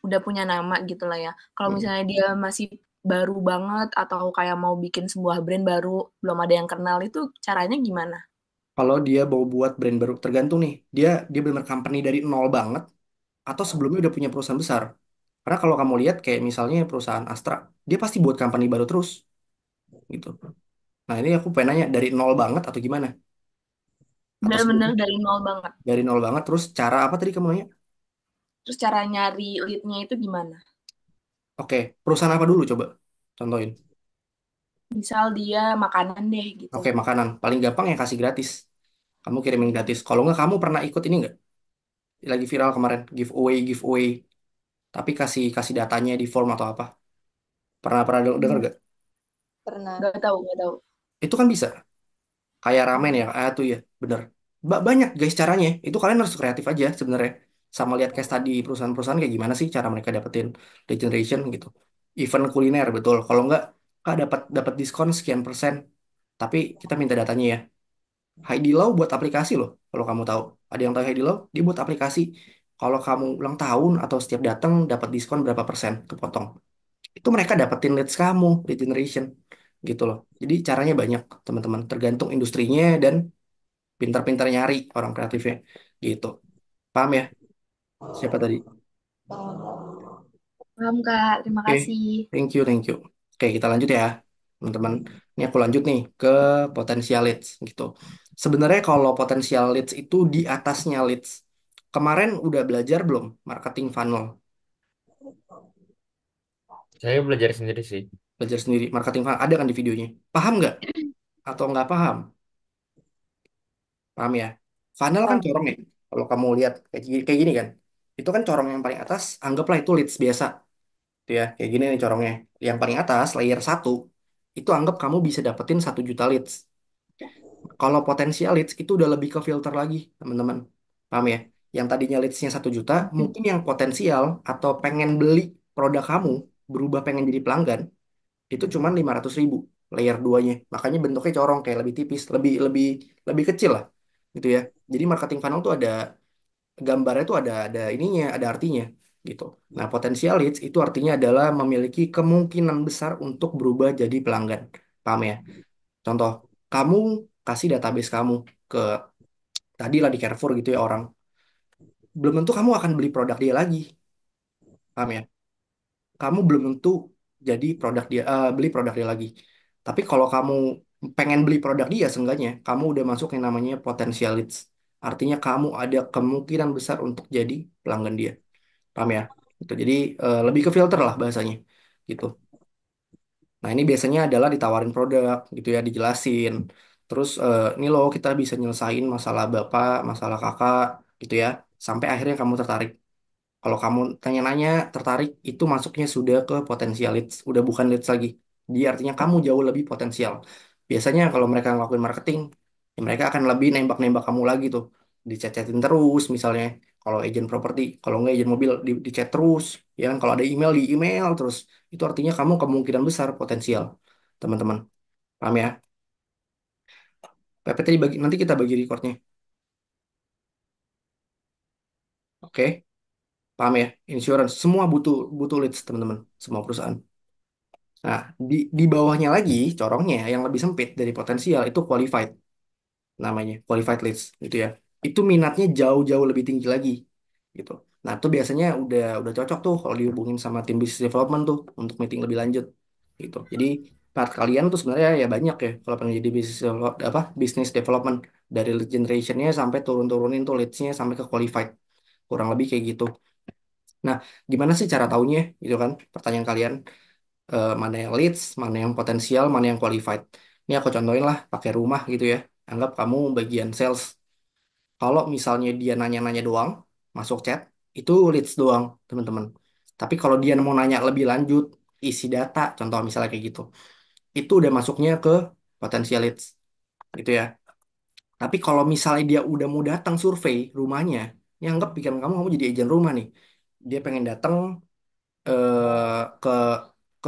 udah punya nama gitu lah ya. Kalau
Hmm.
misalnya dia masih baru banget atau kayak mau bikin sebuah brand baru, belum ada yang kenal itu caranya gimana?
Kalau dia mau buat brand baru, tergantung nih. Dia benar company dari nol banget, atau sebelumnya udah punya perusahaan besar. Karena kalau kamu lihat kayak misalnya perusahaan Astra, dia pasti buat company baru terus, gitu. Nah ini aku pengen nanya dari nol banget atau gimana? Atau
Benar-benar
sebelumnya
dari nol banget.
dari nol banget, terus cara apa tadi kamu nanya?
Terus cara nyari lead-nya itu gimana?
Oke, perusahaan apa dulu coba? Contohin.
Misal dia makanan deh gitu.
Oke, makanan. Paling gampang yang kasih gratis. Kamu kirimin gratis. Kalau nggak, kamu pernah ikut ini nggak? Lagi viral kemarin, giveaway, giveaway. Tapi kasih kasih datanya di form atau apa? Pernah pernah denger
Hmm,
nggak?
Pernah.
nggak tahu.
Itu kan bisa. Kayak ramen ya, tuh ya, bener. Banyak guys caranya. Itu kalian harus kreatif aja sebenarnya. Sama lihat case tadi perusahaan-perusahaan kayak gimana sih cara mereka dapetin lead generation gitu. Event kuliner betul. Kalau nggak, kak dapat dapat diskon sekian persen. Tapi kita minta datanya ya. Haidilao buat aplikasi loh. Kalau kamu tahu, ada yang tahu Haidilao? Dia buat aplikasi. Kalau kamu ulang tahun atau setiap datang dapat diskon berapa persen kepotong. Itu mereka dapetin leads kamu, lead generation gitu loh. Jadi caranya banyak teman-teman, tergantung industrinya dan pintar-pintar nyari orang kreatifnya gitu. Paham ya? Siapa tadi?
Paham Kak, terima
Oke,
kasih.
thank you, thank you. Oke, kita lanjut ya, teman-teman. Ini aku lanjut nih ke potensial leads gitu. Sebenarnya kalau potensial leads itu di atasnya leads. Kemarin udah belajar belum marketing funnel?
Saya belajar sendiri sih.
Belajar sendiri marketing funnel ada kan di videonya? Paham nggak? Atau nggak paham? Paham ya? Funnel kan
Paham.
corong ya. Kalau kamu lihat kayak gini kan, itu kan corong yang paling atas. Anggaplah itu leads biasa, gitu ya. Kayak gini nih corongnya. Yang paling atas layer satu itu anggap kamu bisa dapetin 1 juta leads. Kalau potensial leads itu udah lebih ke filter lagi, teman-teman. Paham ya? Yang tadinya leadsnya 1 juta, mungkin yang potensial atau pengen beli produk kamu, berubah pengen jadi pelanggan, itu cuma 500 ribu layer duanya. Makanya bentuknya corong kayak lebih tipis, lebih lebih lebih kecil lah, gitu ya. Jadi marketing funnel tuh ada gambarnya tuh ada ininya, ada artinya, gitu. Nah, potensial leads itu artinya adalah memiliki kemungkinan besar untuk berubah jadi pelanggan. Paham ya? Contoh, kamu kasih database kamu ke tadi lah di Carrefour gitu ya orang. Belum tentu kamu akan beli produk dia lagi. Paham ya? Kamu belum tentu jadi produk dia beli produk dia lagi. Tapi kalau kamu pengen beli produk dia, seenggaknya kamu udah masuk yang namanya potential leads. Artinya kamu ada kemungkinan besar untuk jadi pelanggan dia. Paham ya? Gitu. Jadi lebih ke filter lah bahasanya. Gitu. Nah, ini biasanya adalah ditawarin produk gitu ya, dijelasin. Terus ini loh kita bisa nyelesain masalah bapak, masalah kakak gitu ya, sampai akhirnya kamu tertarik. Kalau kamu tanya-nanya tertarik, itu masuknya sudah ke potensial leads, udah bukan leads lagi. Jadi artinya kamu jauh lebih potensial. Biasanya kalau mereka ngelakuin marketing, ya mereka akan lebih nembak-nembak kamu lagi tuh. Dicet-cetin terus misalnya. Kalau agent properti, kalau nggak agent mobil di chat terus. Ya kan, kalau ada email di email terus. Itu artinya kamu kemungkinan besar potensial, teman-teman. Paham ya? PPT dibagi, nanti kita bagi recordnya. Oke? Paham ya? Insurance, semua butuh butuh leads, teman-teman. Semua perusahaan. Nah, di bawahnya lagi, corongnya yang lebih sempit dari potensial itu qualified namanya, qualified leads gitu ya. Itu minatnya jauh-jauh lebih tinggi lagi gitu. Nah, itu biasanya udah cocok tuh kalau dihubungin sama tim business development tuh untuk meeting lebih lanjut gitu. Jadi part kalian tuh sebenarnya ya banyak ya kalau pengen jadi business development dari lead generationnya sampai turun-turunin tuh leadsnya sampai ke qualified, kurang lebih kayak gitu. Nah, gimana sih cara taunya gitu kan pertanyaan kalian? mana yang leads, mana yang potensial, mana yang qualified. Ini aku contohin lah pakai rumah gitu ya. Anggap kamu bagian sales. Kalau misalnya dia nanya-nanya doang, masuk chat, itu leads doang, teman-teman. Tapi kalau dia mau nanya lebih lanjut, isi data, contoh misalnya kayak gitu, itu udah masuknya ke potensial leads, gitu ya. Tapi kalau misalnya dia udah mau datang survei rumahnya, ya anggap pikiran kamu jadi agen rumah nih. Dia pengen datang ke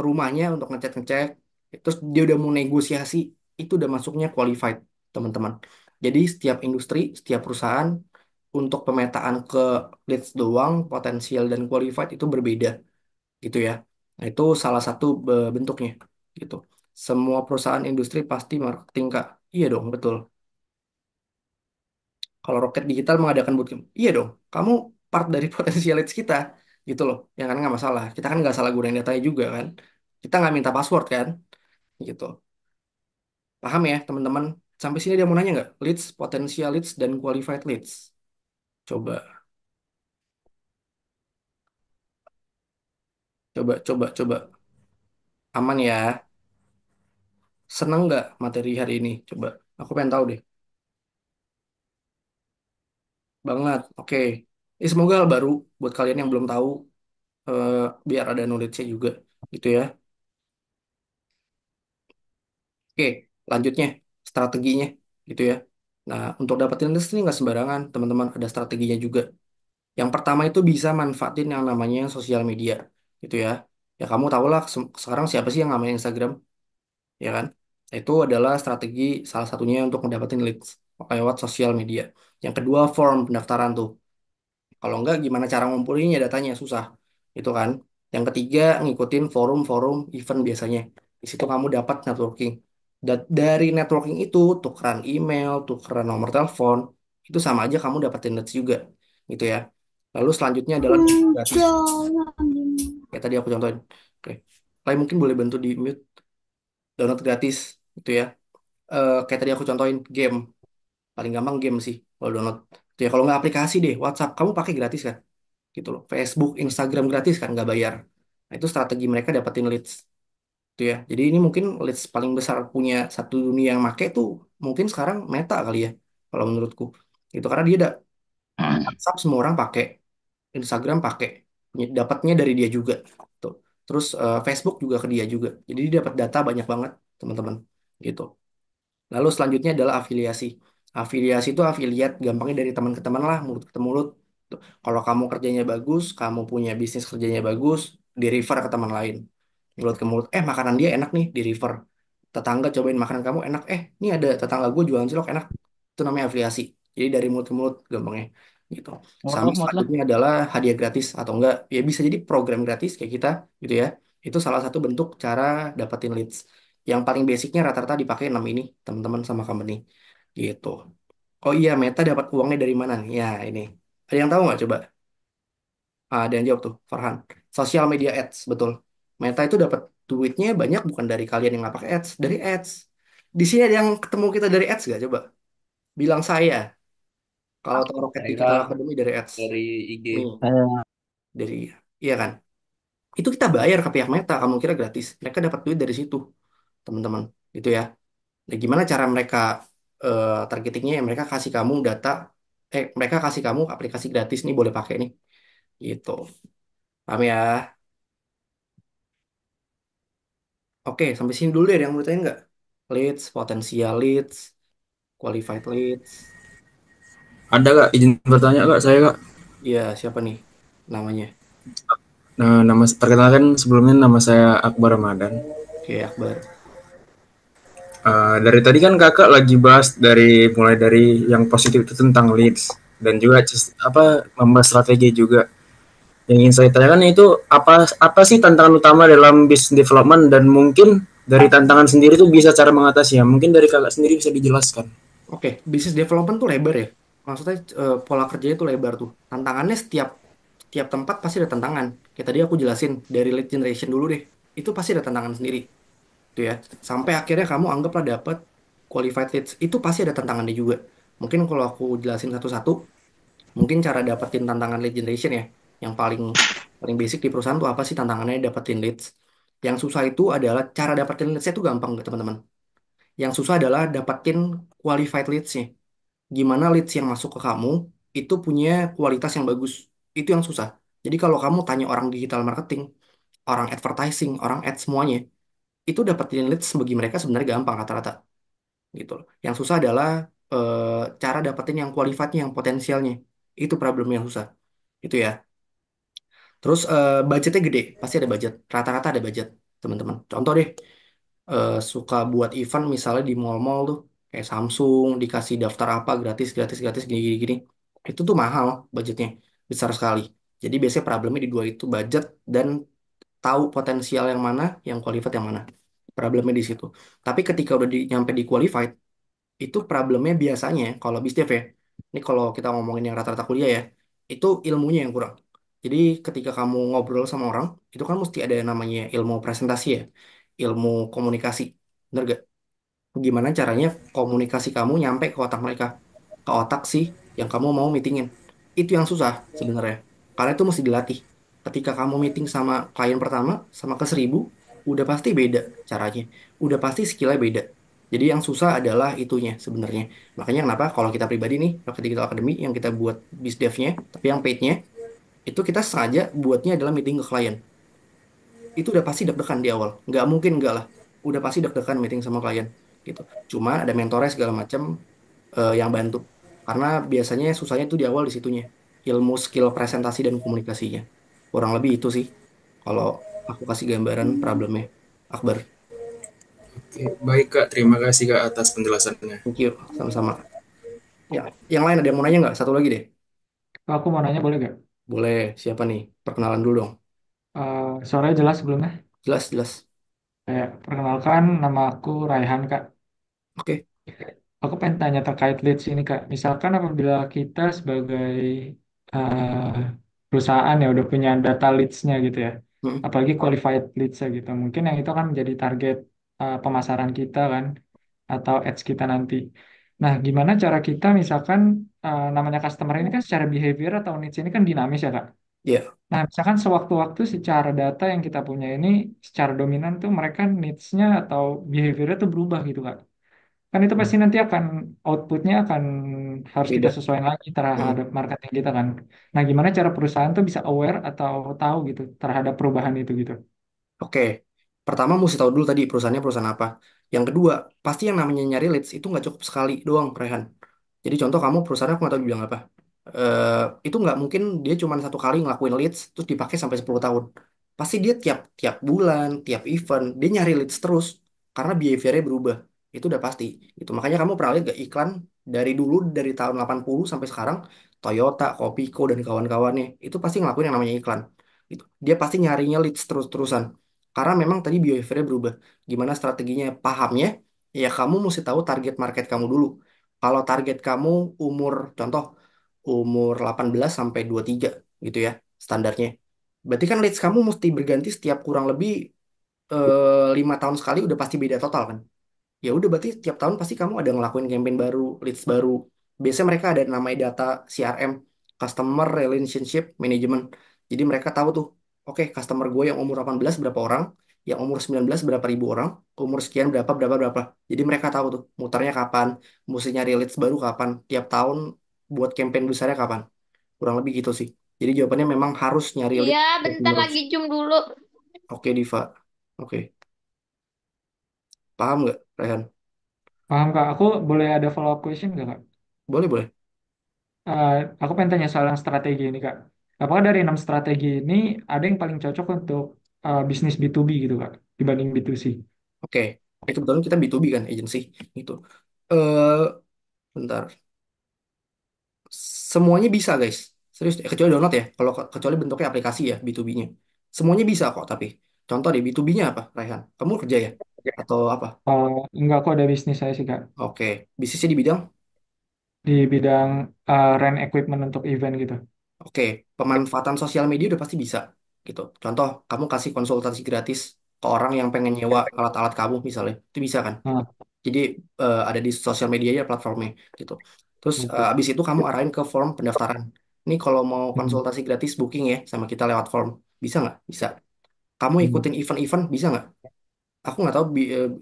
rumahnya untuk ngecek-ngecek, terus dia udah mau negosiasi, itu udah masuknya qualified, teman-teman. Jadi setiap industri, setiap perusahaan untuk pemetaan ke leads doang, potensial dan qualified itu berbeda, gitu ya. Nah, itu salah satu bentuknya, gitu. Semua perusahaan industri pasti marketing, Kak. Iya dong, betul. Kalau Rocket Digital mengadakan bootcamp, iya dong, kamu part dari potensial leads kita, gitu loh. Yang kan nggak masalah. Kita kan nggak salah gunain datanya juga kan. Kita nggak minta password kan, gitu. Paham ya, teman-teman? Sampai sini dia mau nanya nggak? Leads, potensial leads, dan qualified leads. Coba, coba. Aman ya? Seneng nggak materi hari ini? Coba, aku pengen tahu deh. Banget, oke. Ini semoga hal baru buat kalian yang belum tahu, eh, biar ada knowledge-nya juga, gitu ya. Oke, lanjutnya strateginya gitu ya. Nah, untuk dapetin list ini nggak sembarangan, teman-teman. Ada strateginya juga. Yang pertama itu bisa manfaatin yang namanya sosial media, gitu ya. Ya kamu tahu lah sekarang siapa sih yang namanya Instagram, ya kan? Itu adalah strategi salah satunya untuk mendapatkan leads lewat sosial media. Yang kedua, form pendaftaran tuh. Kalau enggak, gimana cara ngumpulinnya datanya susah. Itu kan. Yang ketiga, ngikutin forum-forum event biasanya. Di situ kamu dapat networking. Dari networking itu, tukeran email, tukeran nomor telepon, itu sama aja kamu dapetin leads juga. Gitu ya. Lalu selanjutnya adalah gratis. Kayak tadi aku contohin. Oke. Kalian mungkin boleh bantu di mute. Download gratis. Gitu ya. Kayak tadi aku contohin, game. Paling gampang game sih kalau download. Gitu ya. Kalau nggak aplikasi deh, WhatsApp. Kamu pakai gratis kan? Gitu loh. Facebook, Instagram gratis kan nggak bayar. Nah, itu strategi mereka dapetin leads, gitu ya. Jadi ini mungkin leads paling besar punya satu dunia yang make tuh mungkin sekarang Meta kali ya, kalau menurutku. Itu karena dia ada WhatsApp semua orang pakai, Instagram pakai, dapatnya dari dia juga. Tuh. Terus Facebook juga ke dia juga. Jadi dia dapat data banyak banget, teman-teman. Gitu. Lalu selanjutnya adalah afiliasi. Afiliasi itu afiliat, gampangnya dari teman ke teman lah, mulut ke mulut. Tuh. Kalau kamu kerjanya bagus, kamu punya bisnis kerjanya bagus, di refer ke teman lain. Mulut ke mulut, makanan dia enak nih, di refer. Tetangga cobain makanan kamu enak, ini ada tetangga gue jualan cilok enak. Itu namanya afiliasi. Jadi dari mulut ke mulut gampangnya. Gitu. Sama
Muat lah.
selanjutnya adalah hadiah gratis atau enggak, ya bisa jadi program gratis kayak kita, gitu ya. Itu salah satu bentuk cara dapetin leads. Yang paling basicnya rata-rata dipakai 6 ini, teman-teman sama company. Gitu. Oh iya, Meta dapat uangnya dari mana nih? Ya, ini. Ada yang tahu nggak coba? Ada yang jawab tuh, Farhan. Social media ads, betul. Meta itu dapat duitnya banyak bukan dari kalian yang nggak pakai ads, dari ads. Di sini ada yang ketemu kita dari ads nggak? Coba. Bilang saya. Kalau tahu Rocket
Saya
Digital Academy dari ads.
dari IG.
Nih, dari, iya kan? Itu kita bayar ke pihak Meta, kamu kira gratis. Mereka dapat duit dari situ, teman-teman. Gitu ya. Nah, gimana cara mereka targetingnya? Ya, mereka kasih kamu data, mereka kasih kamu aplikasi gratis nih boleh pakai nih, gitu. Paham ya? Oke, sampai sini dulu deh. Ada yang mau tanya nggak? Leads, potensial leads, qualified leads.
Ada kak, izin bertanya kak, saya kak.
Iya, siapa nih namanya?
Nah, perkenalkan sebelumnya nama saya Akbar Ramadan.
Oke, Akbar.
Dari tadi kan kakak lagi bahas mulai dari yang positif itu tentang leads dan juga membahas strategi juga. Yang ingin saya tanyakan itu apa sih tantangan utama dalam business development dan mungkin dari tantangan sendiri itu bisa cara mengatasinya. Mungkin dari kakak sendiri bisa dijelaskan.
Oke, business development tuh lebar ya. Maksudnya pola kerjanya tuh lebar tuh. Tantangannya setiap tiap tempat pasti ada tantangan. Kayak tadi aku jelasin dari lead generation dulu deh. Itu pasti ada tantangan sendiri, gitu ya. Sampai akhirnya kamu anggaplah dapat qualified leads. Itu pasti ada tantangannya juga. Mungkin kalau aku jelasin satu-satu, mungkin cara dapetin tantangan lead generation ya, yang paling paling basic di perusahaan tuh apa sih tantangannya dapetin leads? Yang susah itu adalah cara dapetin leads itu gampang nggak teman-teman. Yang susah adalah dapetin qualified leads-nya. Gimana leads yang masuk ke kamu itu punya kualitas yang bagus. Itu yang susah. Jadi kalau kamu tanya orang digital marketing, orang advertising, orang ads semuanya, itu dapetin leads bagi mereka sebenarnya gampang rata-rata gitu loh. Yang susah adalah cara dapetin yang qualified-nya, yang potensialnya. Itu problem yang susah. Itu ya. Terus budgetnya gede, pasti ada budget. Rata-rata ada budget, teman-teman. Contoh deh, suka buat event misalnya di mall-mall tuh, kayak Samsung dikasih daftar apa gratis, gratis, gratis, gini, gini, gini. Itu tuh mahal budgetnya, besar sekali. Jadi biasanya problemnya di dua itu budget dan tahu potensial yang mana, yang qualified yang mana. Problemnya di situ. Tapi ketika udah nyampe di qualified, itu problemnya biasanya kalau bisdev ya, ini kalau kita ngomongin yang rata-rata kuliah ya, itu ilmunya yang kurang. Jadi ketika kamu ngobrol sama orang, itu kan mesti ada yang namanya ilmu presentasi ya, ilmu komunikasi. Bener gak? Gimana caranya komunikasi kamu nyampe ke otak mereka, ke otak sih yang kamu mau meetingin. Itu yang susah sebenarnya, karena itu mesti dilatih. Ketika kamu meeting sama klien pertama, sama ke 1.000, udah pasti beda caranya, udah pasti skillnya beda. Jadi yang susah adalah itunya sebenarnya. Makanya kenapa kalau kita pribadi nih, kalau Digital Academy yang kita buat bisdevnya, tapi yang paidnya, itu kita sengaja buatnya adalah meeting ke klien. Itu udah pasti deg-degan di awal. Nggak mungkin nggak lah. Udah pasti deg-degan meeting sama klien gitu. Cuma ada mentornya segala macam yang bantu. Karena biasanya susahnya itu di awal di situnya. Ilmu skill presentasi dan komunikasinya. Kurang lebih itu sih. Kalau aku kasih gambaran problemnya. Akbar.
Oke, baik Kak, terima kasih Kak atas penjelasannya.
Thank you. Sama-sama. Ya, yang lain ada yang mau nanya nggak? Satu lagi deh.
Aku mau nanya boleh gak?
Boleh. Siapa nih? Perkenalan dulu dong.
Suaranya jelas sebelumnya.
Jelas, jelas.
Kayak perkenalkan nama aku Raihan Kak.
Oke.
Aku pengen tanya terkait leads ini Kak. Misalkan apabila kita sebagai eh, perusahaan ya udah punya data leads-nya gitu ya.
Hmm.
Apalagi qualified leads-nya gitu. Mungkin yang itu kan menjadi target pemasaran kita kan. Atau ads kita nanti. Nah, gimana cara kita misalkan namanya customer ini kan secara behavior atau needs ini kan dinamis ya Kak.
Ya,
Nah, misalkan sewaktu-waktu secara data yang kita punya ini secara dominan tuh mereka needs-nya atau behavior-nya tuh berubah gitu Kak. Kan itu pasti nanti akan outputnya akan harus kita
beda.
sesuaikan lagi
Hmm.
terhadap marketing kita kan. Nah, gimana cara perusahaan tuh bisa aware atau tahu gitu terhadap perubahan itu gitu.
Oke, pertama mesti tahu dulu tadi perusahaannya perusahaan apa. Yang kedua, pasti yang namanya nyari leads itu nggak cukup sekali doang, Rehan. Jadi contoh kamu perusahaan aku nggak tahu bilang apa. Itu nggak mungkin dia cuma satu kali ngelakuin leads terus dipakai sampai 10 tahun. Pasti dia tiap tiap bulan, tiap event dia nyari leads terus karena behaviornya berubah. Itu udah pasti. Gitu. Makanya kamu pernah lihat gak iklan dari dulu dari tahun 80 sampai sekarang Toyota, Kopiko dan kawan-kawannya itu pasti ngelakuin yang namanya iklan. Gitu. Dia pasti nyarinya leads terus-terusan. Karena memang tadi behaviornya berubah. Gimana strateginya? Pahamnya? Ya kamu mesti tahu target market kamu dulu. Kalau target kamu umur, contoh, umur 18 sampai 23 gitu ya, standarnya. Berarti kan leads kamu mesti berganti setiap kurang lebih 5 tahun sekali udah pasti beda total kan. Ya udah berarti tiap tahun pasti kamu ada ngelakuin campaign baru, leads baru. Biasanya mereka ada namanya data CRM, Customer Relationship Management. Jadi mereka tahu tuh, oke customer gue yang umur 18 berapa orang, yang umur 19 berapa ribu orang, umur sekian berapa, berapa, berapa. Jadi mereka tahu tuh, muternya kapan, mesti nyari leads baru kapan, tiap tahun buat campaign besarnya kapan. Kurang lebih gitu sih. Jadi jawabannya memang harus nyari
Iya,
leads
bentar
terus.
lagi Jum dulu.
Oke Diva, oke. Paham nggak, Rehan?
Paham Kak? Aku boleh ada follow up question nggak Kak?
Boleh, boleh.
Eh, aku pengen tanya soal yang strategi ini Kak. Apakah dari 6 strategi ini ada yang paling cocok untuk bisnis B2B gitu Kak dibanding B2C?
Oke, kebetulan kita B2B kan, agency gitu. Eh, bentar. Semuanya bisa, guys. Serius, kecuali download ya. Kalau kecuali bentuknya aplikasi ya, B2B-nya. Semuanya bisa kok, tapi. Contoh deh, B2B-nya apa, Raihan? Kamu kerja ya? Atau apa?
Enggak, kok ada bisnis saya sih Kak.
Oke, bisnisnya di bidang?
Di bidang rent equipment untuk event gitu.
Oke, pemanfaatan sosial media udah pasti bisa. Gitu. Contoh, kamu kasih konsultasi gratis ke orang yang pengen nyewa alat-alat kamu misalnya. Itu bisa kan?
Nah,
Jadi ada di sosial media ya platformnya gitu. Terus
oke.
abis itu kamu arahin ke form pendaftaran. Ini kalau mau
Hmm.
konsultasi gratis booking ya sama kita lewat form. Bisa nggak? Bisa. kamu ikutin event-event bisa nggak? Aku nggak tahu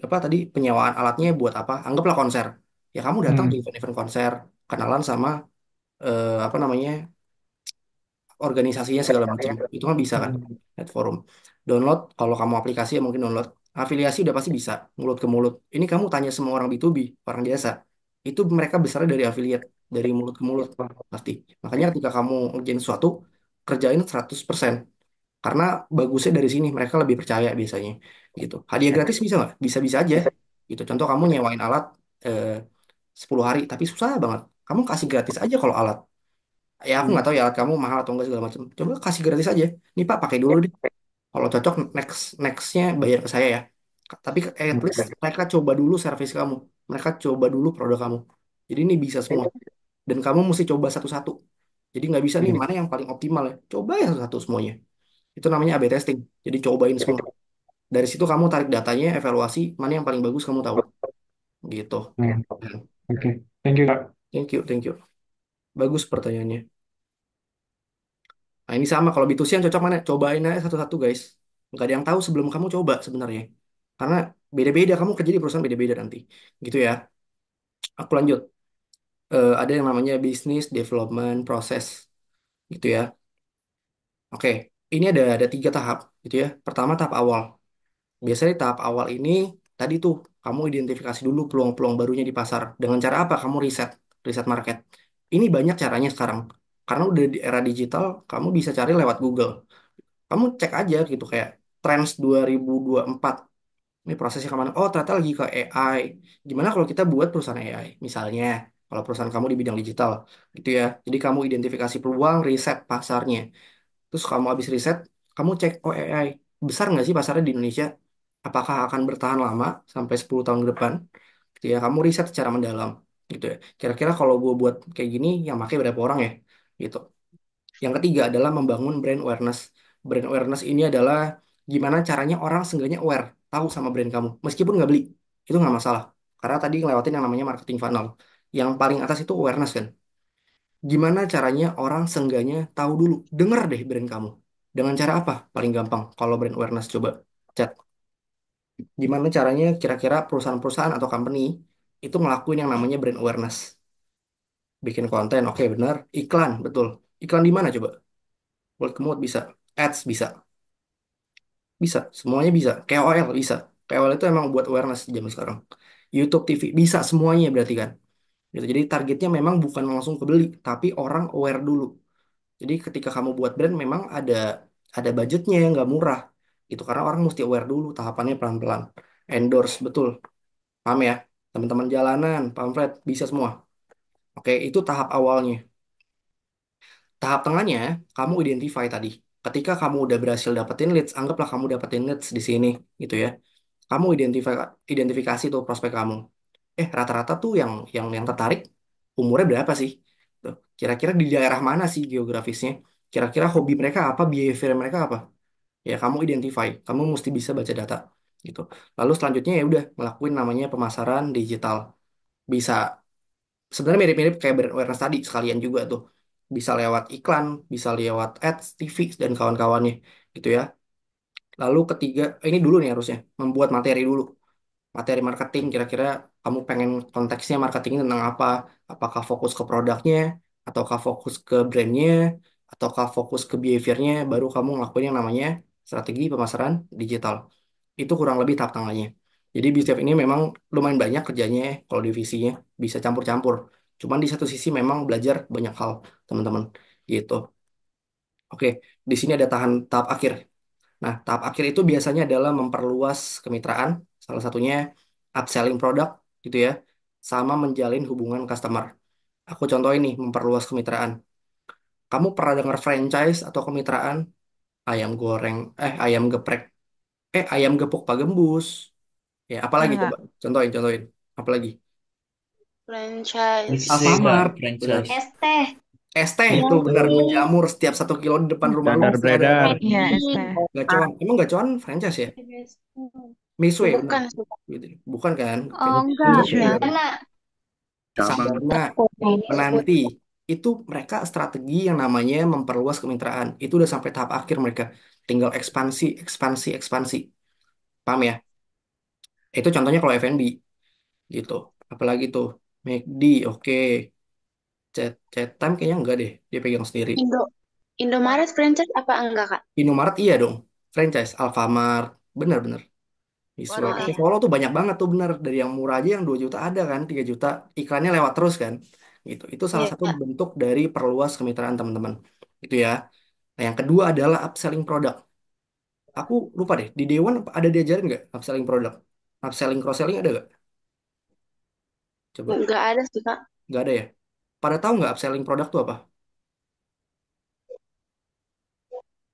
apa tadi penyewaan alatnya buat apa. Anggaplah konser. Ya kamu datang ke event-event konser, kenalan sama apa namanya organisasinya segala macam. Itu kan bisa kan? Net forum. Download kalau kamu aplikasi ya mungkin download. Afiliasi udah pasti bisa mulut ke mulut. Ini kamu tanya semua orang B2B, orang biasa. Itu mereka besar dari affiliate, dari mulut ke mulut pasti. Makanya ketika kamu ngerjain sesuatu, kerjain 100%. Karena bagusnya dari sini mereka lebih percaya biasanya gitu. Hadiah gratis bisa nggak? Bisa-bisa aja gitu. Contoh kamu nyewain alat eh, 10 hari tapi susah banget. Kamu kasih gratis aja kalau alat. Ya aku nggak tahu ya alat kamu mahal atau enggak segala macam. Coba kasih gratis aja. Nih Pak pakai dulu deh. Kalau cocok nextnya bayar ke saya ya. Tapi at least mereka coba dulu service kamu. Mereka coba dulu produk kamu. Jadi ini bisa semua. Dan kamu mesti coba satu-satu. Jadi nggak bisa nih mana yang paling optimal ya. Coba ya satu-satu semuanya. Itu namanya A/B testing. Jadi cobain semua. Dari situ kamu tarik datanya, evaluasi mana yang paling bagus kamu tahu. Gitu.
Oke, thank you Kak.
Thank you, thank you. Bagus pertanyaannya. Nah ini sama kalau B2C yang cocok mana? Cobain aja satu-satu guys. Nggak ada yang tahu sebelum kamu coba sebenarnya. Karena beda-beda kamu kerja di perusahaan beda-beda nanti. Gitu ya. Aku lanjut. Ada yang namanya business development process. Gitu ya. Oke. Ini ada 3 tahap. Gitu ya. Pertama tahap awal. Biasanya di tahap awal ini tadi tuh kamu identifikasi dulu peluang-peluang barunya di pasar. Dengan cara apa? Kamu riset market. Ini banyak caranya sekarang. Karena udah di era digital, kamu bisa cari lewat Google. Kamu cek aja gitu kayak Trends 2024. Ini prosesnya kemana? Oh, ternyata lagi ke AI. Gimana kalau kita buat perusahaan AI? Misalnya, kalau perusahaan kamu di bidang digital, gitu ya. Jadi kamu identifikasi peluang, riset pasarnya. Terus kamu habis riset, kamu cek, oh AI, besar nggak sih pasarnya di Indonesia? Apakah akan bertahan lama sampai 10 tahun ke depan? Gitu ya, kamu riset secara mendalam. Gitu ya. Kira-kira kalau gue buat kayak gini, yang pakai berapa orang ya? Gitu. Yang ketiga adalah membangun brand awareness. Brand awareness ini adalah gimana caranya orang seenggaknya aware, tahu sama brand kamu. Meskipun nggak beli, itu nggak masalah. Karena tadi ngelewatin yang namanya marketing funnel. Yang paling atas itu awareness kan. Gimana caranya orang seenggaknya tahu dulu, denger deh brand kamu. Dengan cara apa? Paling gampang. Kalau brand awareness coba chat. Gimana caranya kira-kira perusahaan-perusahaan atau company itu ngelakuin yang namanya brand awareness. Bikin konten, oke benar. Iklan, betul. Iklan di mana coba? Word of mouth bisa. Ads bisa. Bisa, semuanya bisa. KOL bisa. KOL itu emang buat awareness zaman sekarang. YouTube TV bisa semuanya berarti kan. Gitu. Jadi targetnya memang bukan langsung kebeli, tapi orang aware dulu. Jadi ketika kamu buat brand memang ada budgetnya yang nggak murah. Itu karena orang mesti aware dulu, tahapannya pelan-pelan. Endorse, betul. Paham ya? Teman-teman jalanan, pamflet, bisa semua. Oke, itu tahap awalnya. Tahap tengahnya, kamu identify tadi. Ketika kamu udah berhasil dapetin leads, anggaplah kamu dapetin leads di sini, gitu ya. Kamu identifikasi tuh prospek kamu. Rata-rata tuh yang tertarik umurnya berapa sih? Tuh, kira-kira di daerah mana sih geografisnya? Kira-kira hobi mereka apa, behavior mereka apa? Ya kamu identify, kamu mesti bisa baca data gitu. Lalu selanjutnya ya udah ngelakuin namanya pemasaran digital. Bisa sebenarnya mirip-mirip kayak brand awareness tadi sekalian juga tuh. Bisa lewat iklan, bisa lewat ads, TV dan kawan-kawannya gitu ya. Lalu ketiga, ini dulu nih harusnya membuat materi dulu. Materi marketing kira-kira kamu pengen konteksnya marketing tentang apa? Apakah fokus ke produknya, ataukah fokus ke brandnya, ataukah fokus ke behaviornya, baru kamu ngelakuin yang namanya strategi pemasaran digital. Itu kurang lebih tahap tengahnya. Jadi BCF ini memang lumayan banyak kerjanya ya, kalau divisinya bisa campur-campur. Cuman di satu sisi memang belajar banyak hal, teman-teman. Gitu. Oke, di sini ada tahap akhir. Nah, tahap akhir itu biasanya adalah memperluas kemitraan, salah satunya upselling produk gitu ya, sama menjalin hubungan customer. Aku contoh ini, memperluas kemitraan. Kamu pernah dengar franchise atau kemitraan? Ayam goreng, ayam geprek, ayam gepuk Pak Gembus. Ya, apalagi
Enggak.
coba? Contohin. Apalagi?
Franchise.
Alfamart, benar.
Franchise.
Es teh.
Es teh itu benar, menjamur setiap 1 kilo di depan rumah lu
Standar
pasti ada.
beredar.
Iya, ST.
Gacoan, emang gacoan franchise ya? Misue, benar.
Bukan.
Gitu. Bukan kan?
Oh,
Kayaknya
enggak.
Misue kan?
Karena
Sabana, Menanti. itu mereka strategi yang namanya memperluas kemitraan. Itu udah sampai tahap akhir mereka. Tinggal ekspansi, ekspansi, ekspansi. Paham ya? Itu contohnya kalau F&B gitu. Apalagi tuh McD, oke. Chat Time kayaknya enggak deh. Dia pegang sendiri.
Indo Indomaret franchise apa enggak, Kak?
Indomaret iya dong. Franchise, Alfamart. Bener-bener. Di
Oh
Sulawesi
iya.
Solo tuh banyak banget tuh bener. Dari yang murah aja yang 2 juta ada kan. 3 juta. Iklannya lewat terus kan. Gitu. Itu salah
Iya.
satu bentuk dari perluas kemitraan teman-teman. Itu ya. Nah, yang kedua adalah upselling produk. Aku lupa deh, di Dewan ada diajarin nggak upselling produk? Upselling, cross-selling ada nggak? Coba,
Enggak ada sih, Kak.
nggak ada ya? Pada tahu nggak upselling produk tuh apa?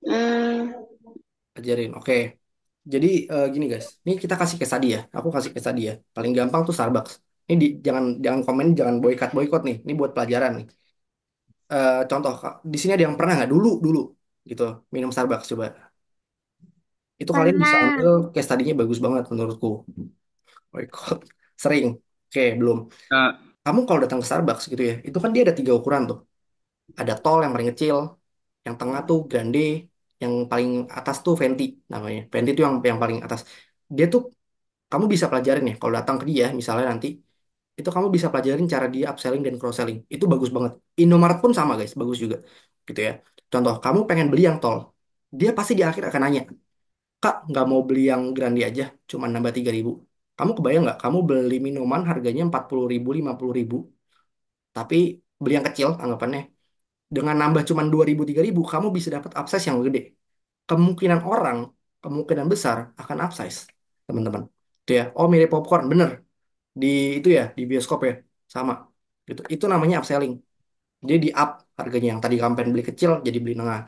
Hmm,
Ajarin, oke. Jadi gini guys, ini kita kasih case tadi ya. Aku kasih case tadi ya. Paling gampang tuh Starbucks. Ini jangan jangan komen, jangan boykot boykot nih. Ini buat pelajaran nih. Contoh, di sini ada yang pernah nggak dulu dulu gitu minum Starbucks coba. Itu kalian bisa
Pernah.
ambil case tadinya bagus banget menurutku. Boykot. Sering. Oke, belum.
Nah,
Kamu kalau datang ke Starbucks gitu ya, itu kan dia ada 3 ukuran tuh. Ada tall yang paling kecil, yang tengah tuh grande, yang paling atas tuh venti namanya. Venti itu yang paling atas. Dia tuh kamu bisa pelajarin ya kalau datang ke dia misalnya nanti itu kamu bisa pelajarin cara dia upselling dan cross selling. Itu bagus banget. Indomaret pun sama guys, bagus juga. Gitu ya. Contoh, kamu pengen beli yang tall. Dia pasti di akhir akan nanya, "Kak, nggak mau beli yang grande aja, cuma nambah 3.000." Kamu kebayang nggak? Kamu beli minuman harganya 40.000, 50.000, tapi beli yang kecil anggapannya dengan nambah cuma 2.000 3.000 kamu bisa dapat upsize yang gede. Kemungkinan orang, kemungkinan besar akan upsize, teman-teman. Itu ya. Oh, mirip popcorn, bener. Di itu ya, di bioskop ya. Sama. Gitu. Itu namanya upselling. Jadi di up harganya yang tadi kamu pengen beli kecil jadi beli tengah.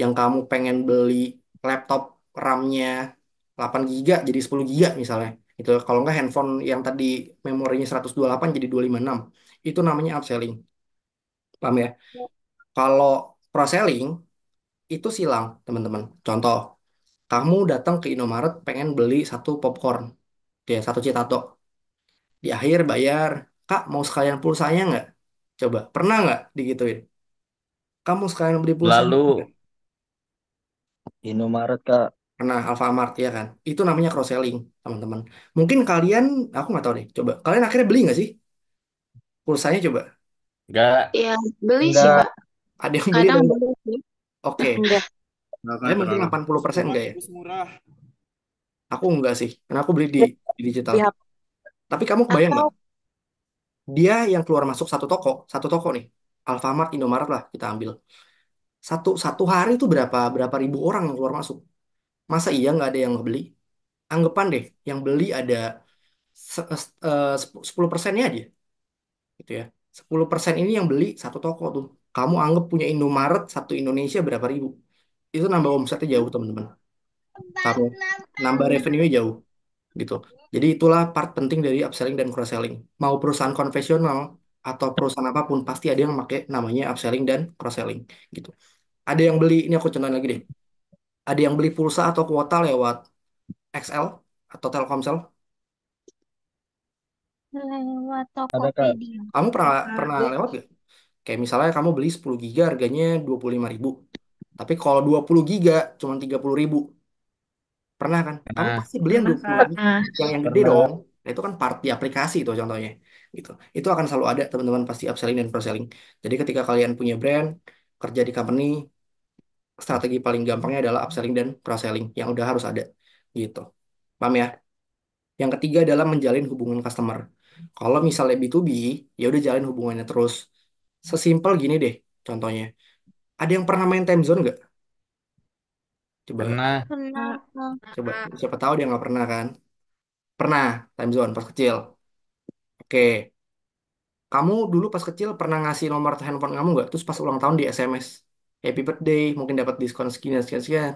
Yang kamu pengen beli laptop RAM-nya 8 giga jadi 10 giga misalnya. Itu kalau nggak handphone yang tadi memorinya 128 jadi 256. Itu namanya upselling. Paham ya? Kalau cross-selling itu silang, teman-teman. Contoh, kamu datang ke Indomaret pengen beli satu popcorn, ya satu citato. Di akhir bayar, Kak mau sekalian pulsanya nggak? Coba, pernah nggak digituin? Kamu sekalian beli pulsanya nggak?
Lalu
Indomaret Kak.
Pernah Alfamart ya kan? Itu namanya cross-selling, teman-teman. Mungkin kalian, aku nggak tahu deh. Coba, kalian akhirnya beli nggak sih pulsanya? Coba,
enggak,
ya beli sih,
Enggak.
Pak.
ada yang beli
Kadang
dan
beli sih.
oke.
Enggak.
Saya mungkin
terlalu.
80%
Murah,
enggak ya?
terus murah.
Aku enggak sih, karena aku beli di digital.
Pihak
Tapi kamu kebayang
atau
nggak? Dia yang keluar masuk satu toko nih, Alfamart, Indomaret lah kita ambil. Satu satu hari itu berapa berapa ribu orang yang keluar masuk. Masa iya nggak ada yang beli? Anggapan deh, yang beli ada 10%-nya aja, gitu ya. 10% ini yang beli satu toko tuh. Kamu anggap punya Indomaret satu Indonesia berapa ribu? Itu nambah omsetnya jauh, teman-teman. Kamu nambah revenue-nya jauh, gitu. Jadi itulah part penting dari upselling dan cross selling. Mau perusahaan konvensional atau perusahaan apapun pasti ada yang pakai namanya upselling dan cross selling, gitu. Ada yang beli, ini aku contohin lagi deh. Ada yang beli pulsa atau kuota lewat XL atau Telkomsel.
Lewat
Ada Kak.
Tokopedia.
Kamu pernah pernah lewat gak? Kayak misalnya kamu beli 10 giga harganya 25.000. Tapi kalau 20 giga cuma 30.000. Pernah kan? Kamu
nah,
pasti beli yang 20 giga.
Pernah.
Yang gede
Pernah.
dong. Nah, itu kan part di aplikasi itu contohnya. Gitu. Itu akan selalu ada teman-teman pasti upselling dan cross selling. Jadi ketika kalian punya brand, kerja di company, strategi paling gampangnya adalah upselling dan cross selling yang udah harus ada. Gitu. Paham ya? Yang ketiga adalah menjalin hubungan customer. Kalau misalnya B2B, ya udah jalin hubungannya terus. Sesimpel gini deh, contohnya. Ada yang pernah main time zone nggak? Coba,
pernah.
Pernah.
coba. Siapa tahu dia nggak pernah kan? Pernah time zone pas kecil. Oke, kamu dulu pas kecil pernah ngasih nomor handphone kamu nggak? Terus pas ulang tahun di SMS. Happy birthday, mungkin dapat diskon sekian, sekian, sekian.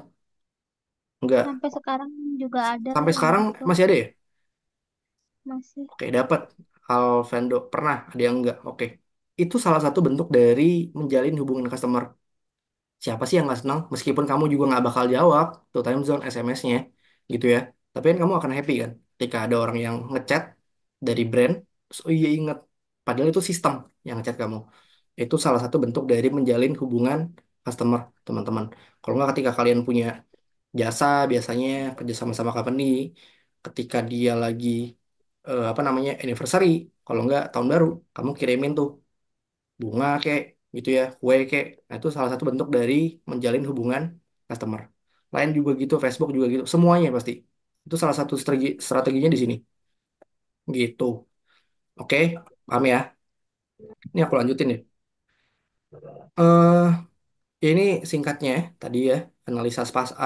Enggak.
Sampai sekarang juga ada
Sampai
yang
sekarang
gitu.
masih ada ya?
Masih.
Oke, dapat. Alvendo pernah, ada yang enggak. Oke. Itu salah satu bentuk dari menjalin hubungan customer. Siapa sih yang nggak senang meskipun kamu juga nggak bakal jawab tuh time zone SMS-nya gitu ya, tapi kan kamu akan happy kan ketika ada orang yang ngechat dari brand terus, oh iya inget, padahal itu sistem yang ngechat kamu. Itu salah satu bentuk dari menjalin hubungan customer, teman-teman. Kalau nggak ketika kalian punya jasa, biasanya kerja sama-sama company, ketika dia lagi apa namanya anniversary, kalau nggak tahun baru, kamu kirimin tuh bunga kek, gitu ya, kue kek. Nah, itu salah satu bentuk dari menjalin hubungan customer. Lain juga gitu, Facebook juga gitu, semuanya pasti. Itu salah satu strateginya di sini, gitu. Oke, paham ya? Ini aku lanjutin ya. eh Ini singkatnya tadi ya,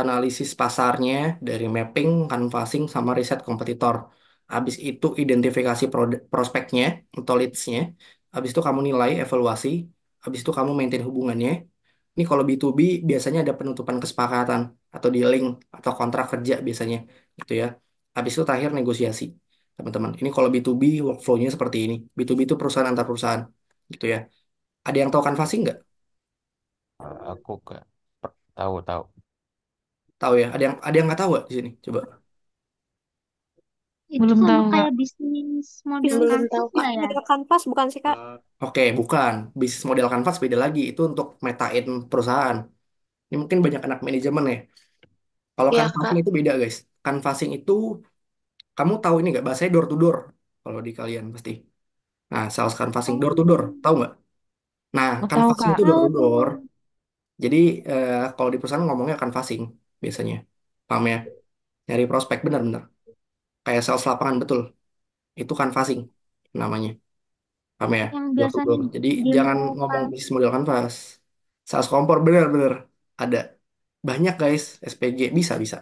analisis pasarnya dari mapping, canvassing, sama riset kompetitor. Habis itu identifikasi prospeknya atau leads-nya. Habis itu kamu nilai, evaluasi. Habis itu kamu maintain hubungannya. Ini kalau B2B biasanya ada penutupan kesepakatan atau dealing atau kontrak kerja biasanya gitu ya. Habis itu terakhir negosiasi, teman-teman. Ini kalau B2B workflow-nya seperti ini. B2B itu perusahaan antar perusahaan gitu ya. Ada yang tahu canvassing nggak?
Aku gak tahu tahu.
Tahu ya? Ada yang nggak tahu nggak di sini? Coba.
Itu
Belum
sama
tahu Kak.
kayak bisnis model
Belum
kanvas
tahu, Kak.
nggak ya?
Model kanvas bukan sih Kak?
Oke, bukan. Bisnis model Canvas beda lagi. Itu untuk metain perusahaan. Ini mungkin banyak anak manajemen ya. Kalau
Iya,
canvassing
Kak.
itu beda, guys. Canvassing itu, kamu tahu ini nggak? Bahasanya door to door. Kalau di kalian pasti. Nah, sales canvassing door to door.
Oh,
Tahu nggak? Nah,
Oh, tahu
canvassing
Kak.
itu door
tahu
to
tuh.
door. Jadi, kalau di perusahaan ngomongnya canvassing biasanya. Paham ya? Nyari prospek, benar-benar. Kayak sales lapangan, betul. Itu canvassing namanya. Paham ya?
Yang
Door to
biasanya
door. Jadi
di
jangan ngomong
lokal.
bisnis model kanvas. Sales kompor bener-bener ada. Banyak guys, SPG bisa bisa.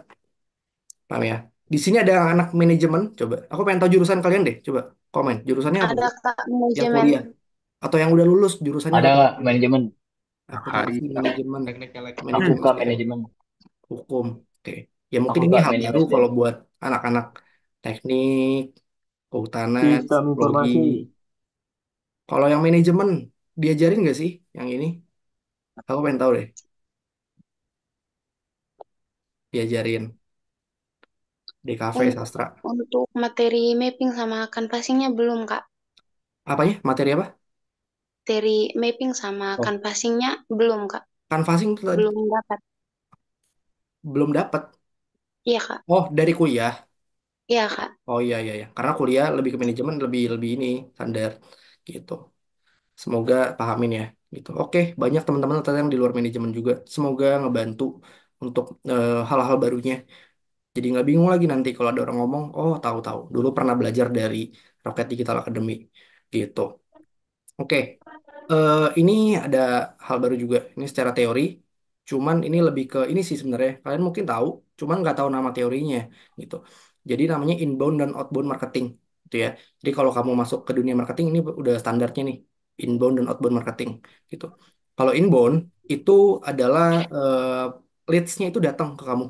Paham ya? Di sini ada anak manajemen. Coba. Aku pengen tahu jurusan kalian deh. Coba komen. Jurusannya apa
Ada,
tuh?
Kak,
Yang
manajemen.
kuliah atau yang udah lulus jurusannya
Ada
apa tuh?
nggak manajemen?
Akuntansi, manajemen,
Teknik elektro.
Aku
manajemen
buka
SDM,
manajemen.
hukum. Oke. Ya mungkin
Aku
ini
buka
hal baru
manajemen
kalau
SDM.
buat anak-anak teknik, kehutanan,
Sistem
psikologi.
informasi.
Kalau yang manajemen diajarin nggak sih yang ini? Aku pengen tahu deh. Diajarin DKV
Un-
sastra.
Untuk materi mapping sama canvassing-nya belum, Kak.
Apanya? Materi apa?
Materi mapping sama
Oh,
canvassing-nya belum, Kak.
canvassing tuh tadi
Belum dapat.
belum dapat.
Iya, Kak.
Oh, dari kuliah.
Iya, Kak.
Oh iya iya ya. Karena kuliah lebih ke manajemen lebih lebih ini standar gitu. Semoga pahamin ya gitu. Oke, banyak teman-teman ternyata yang di luar manajemen juga. Semoga ngebantu untuk hal-hal barunya. Jadi nggak bingung lagi nanti kalau ada orang ngomong, oh tahu-tahu. Dulu pernah belajar dari Rocket Digital Academy gitu. Oke, ini ada hal baru juga. Ini secara teori, cuman ini lebih ke ini sih sebenarnya. Kalian mungkin tahu, cuman nggak tahu nama teorinya gitu. Jadi namanya inbound dan outbound marketing, gitu ya. Jadi kalau kamu masuk ke dunia marketing ini udah standarnya nih, inbound dan outbound marketing, gitu. Kalau inbound itu adalah leads-nya itu datang ke kamu,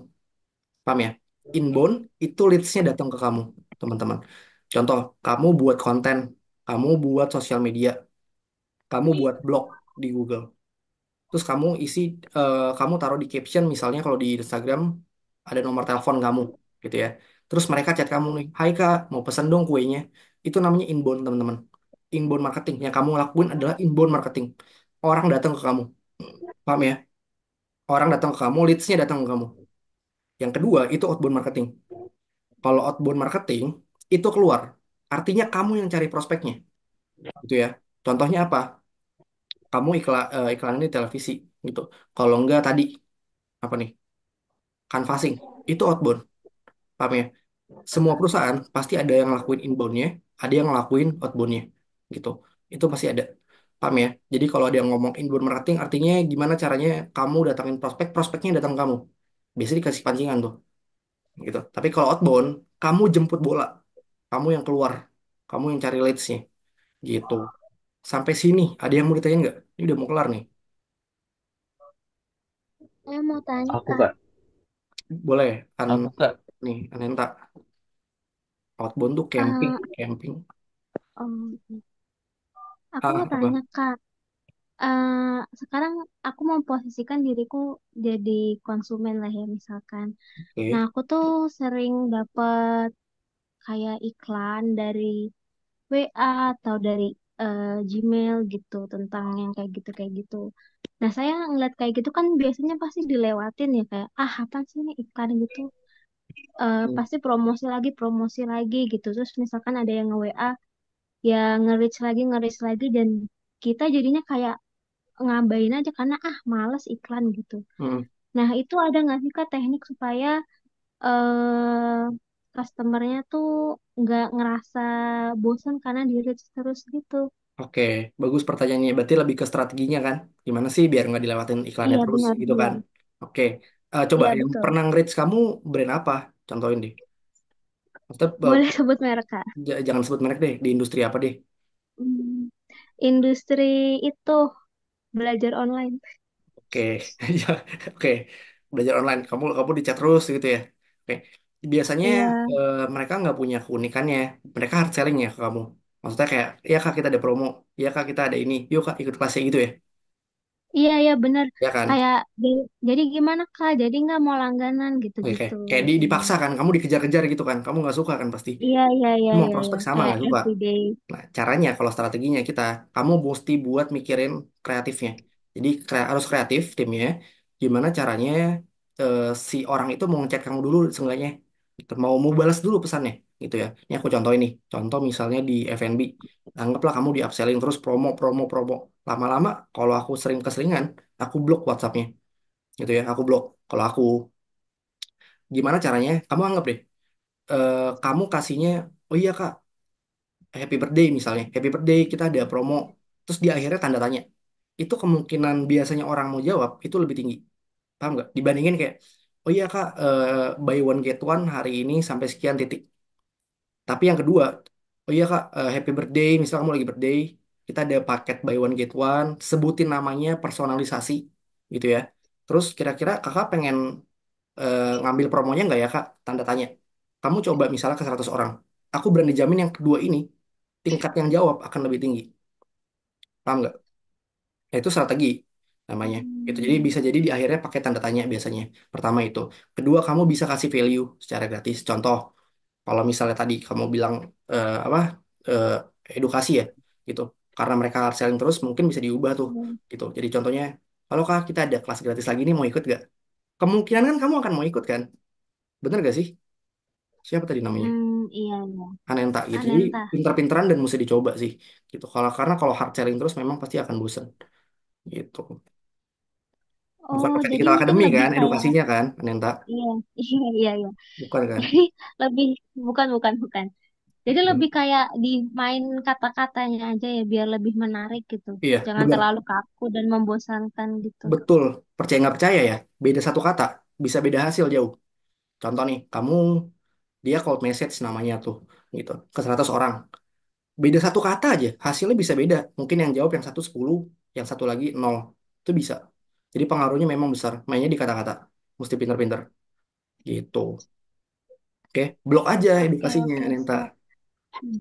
paham ya? Inbound itu leads-nya datang ke kamu, teman-teman. Contoh, kamu buat konten, kamu buat sosial media, kamu buat blog di Google. Terus kamu isi, kamu taruh di caption misalnya kalau di Instagram ada nomor telepon kamu gitu ya. Terus mereka chat kamu nih, Hai Kak, mau pesan dong kuenya. Itu namanya inbound teman-teman. Inbound marketing. Yang kamu lakuin adalah inbound marketing. Orang datang ke kamu. Paham ya? Orang datang ke kamu, leads-nya datang ke kamu. Yang kedua itu outbound marketing. Kalau outbound marketing itu keluar. Artinya kamu yang cari prospeknya. Gitu ya. Contohnya apa? Kamu iklan di televisi gitu. Kalau enggak tadi apa nih? Canvassing itu outbound, paham ya? Semua perusahaan pasti ada yang ngelakuin inboundnya, ada yang ngelakuin outboundnya, gitu. Itu pasti ada, paham ya? Jadi kalau ada yang ngomong inbound marketing, artinya gimana caranya kamu datangin prospek, prospeknya datang ke kamu. Biasanya dikasih pancingan tuh, gitu. Tapi kalau outbound, kamu jemput bola, kamu yang keluar, kamu yang cari leads-nya, gitu. Sampai sini, ada yang mau ditanyain nggak? Ini udah mau kelar nih.
Saya mau tanya,
Aku
Kak.
Kak.
Boleh,
Aku Kak.
nih, Anenta. Outbound tuh camping,
Eh,
camping.
em, aku
Ah,
mau
apa?
tanya, Kak. Sekarang aku memposisikan diriku jadi konsumen lah ya, misalkan. Nah,
Oke.
aku tuh sering dapat kayak iklan dari WA atau dari Gmail gitu tentang yang kayak gitu. Nah, saya ngeliat kayak gitu kan biasanya pasti dilewatin ya kayak apa sih ini iklan gitu.
Hmm.
Pasti promosi lagi gitu. Terus misalkan ada yang nge-WA ya nge-reach lagi dan kita jadinya kayak ngabain aja karena males iklan gitu.
Hmm.
Nah, itu ada nggak sih Kak teknik supaya eh customernya tuh nggak ngerasa bosan karena di reach terus gitu?
Oke, bagus pertanyaannya. Berarti lebih ke strateginya kan? Gimana sih biar nggak dilewatin iklannya
Iya
terus
benar,
gitu kan?
benar.
Oke, coba
Iya
yang
betul.
pernah nge-reach kamu brand apa? Contohin deh. Maksudnya,
Boleh sebut merek Kak.
jangan sebut merek deh. Di industri apa deh?
Hmm, Industri itu belajar online.
Oke, ya, oke. Belajar online. Kamu di chat terus gitu ya. Oke. Biasanya
Iya,
mereka nggak punya keunikannya. Mereka hard selling ya ke kamu. Maksudnya kayak, ya kak kita ada promo, ya kak kita ada ini, yuk kak ikut kelasnya gitu ya,
iya, iya benar.
ya kan?
Kayak jadi gimana Kak? Jadi nggak mau langganan
Oke,
gitu-gitu
kayak
biasanya.
dipaksa kan, kamu dikejar-kejar gitu kan, kamu nggak suka kan pasti.
Iya, iya, iya,
Semua
iya, iya.
prospek sama
Kayak
nggak suka.
everyday.
Nah, caranya kalau strateginya kamu mesti buat mikirin kreatifnya. Jadi harus kreatif timnya. Gimana caranya si orang itu mau ngechat kamu dulu seenggaknya. Gitu. Mau balas dulu pesannya gitu ya. Ini aku contoh ini. Contoh misalnya di F&B. Anggaplah kamu di upselling terus promo promo promo. Lama-lama kalau aku sering keseringan, aku blok WhatsAppnya gitu ya. Aku blok. Kalau aku gimana caranya? Kamu anggap deh. Kamu kasihnya, oh iya kak, happy birthday misalnya, happy birthday kita ada promo, terus di akhirnya tanda tanya, itu kemungkinan biasanya orang mau jawab itu lebih tinggi, paham nggak, dibandingin kayak oh iya kak, buy one get one hari ini sampai sekian titik. Tapi yang kedua, oh iya kak, happy birthday misal kamu lagi birthday, kita ada paket buy one get one, sebutin namanya, personalisasi gitu ya. Terus kira-kira kakak pengen ngambil promonya nggak ya kak, tanda tanya. Kamu coba misalnya ke 100 orang, aku berani jamin yang kedua ini tingkat yang jawab akan lebih tinggi, paham nggak? Nah, itu strategi namanya. Itu jadi
Hmm.
bisa jadi di akhirnya pakai tanda tanya biasanya. Pertama itu. Kedua, kamu bisa kasih value secara gratis. Contoh, kalau misalnya tadi kamu bilang apa eh, edukasi ya, gitu. Karena mereka hard selling terus, mungkin bisa diubah tuh,
Iya.
gitu. Jadi contohnya, kalau kak kita ada kelas gratis lagi nih, mau ikut gak? Kemungkinan kan kamu akan mau ikut kan? Bener gak sih? Siapa tadi namanya?
Iya, iya.
Anenta gitu. Jadi
Anenta.
pintar-pintaran dan mesti dicoba sih, gitu. Karena kalau hard selling terus, memang pasti akan bosen, gitu. Bukan
Oh,
pakai
jadi
digital
mungkin
academy
lebih
kan,
kayak
edukasinya kan, Anenta?
iya, iya, iya, iya.
Bukan kan?
Jadi lebih bukan, bukan, bukan. Jadi lebih
Bukan.
kayak dimain kata-katanya aja ya biar lebih menarik gitu.
Iya,
Jangan
benar.
terlalu kaku dan membosankan gitu.
Betul. Percaya nggak percaya ya, beda satu kata, bisa beda hasil jauh. Contoh nih, dia cold message namanya tuh, gitu, ke 100 orang. Beda satu kata aja, hasilnya bisa beda. Mungkin yang jawab yang satu 10, yang satu lagi 0. Itu bisa. Jadi pengaruhnya memang besar. Mainnya di kata-kata. Mesti pinter-pinter. Gitu. Oke, blok aja
Oke,
edukasinya,
oke,
Anenta.
siap. Hmm.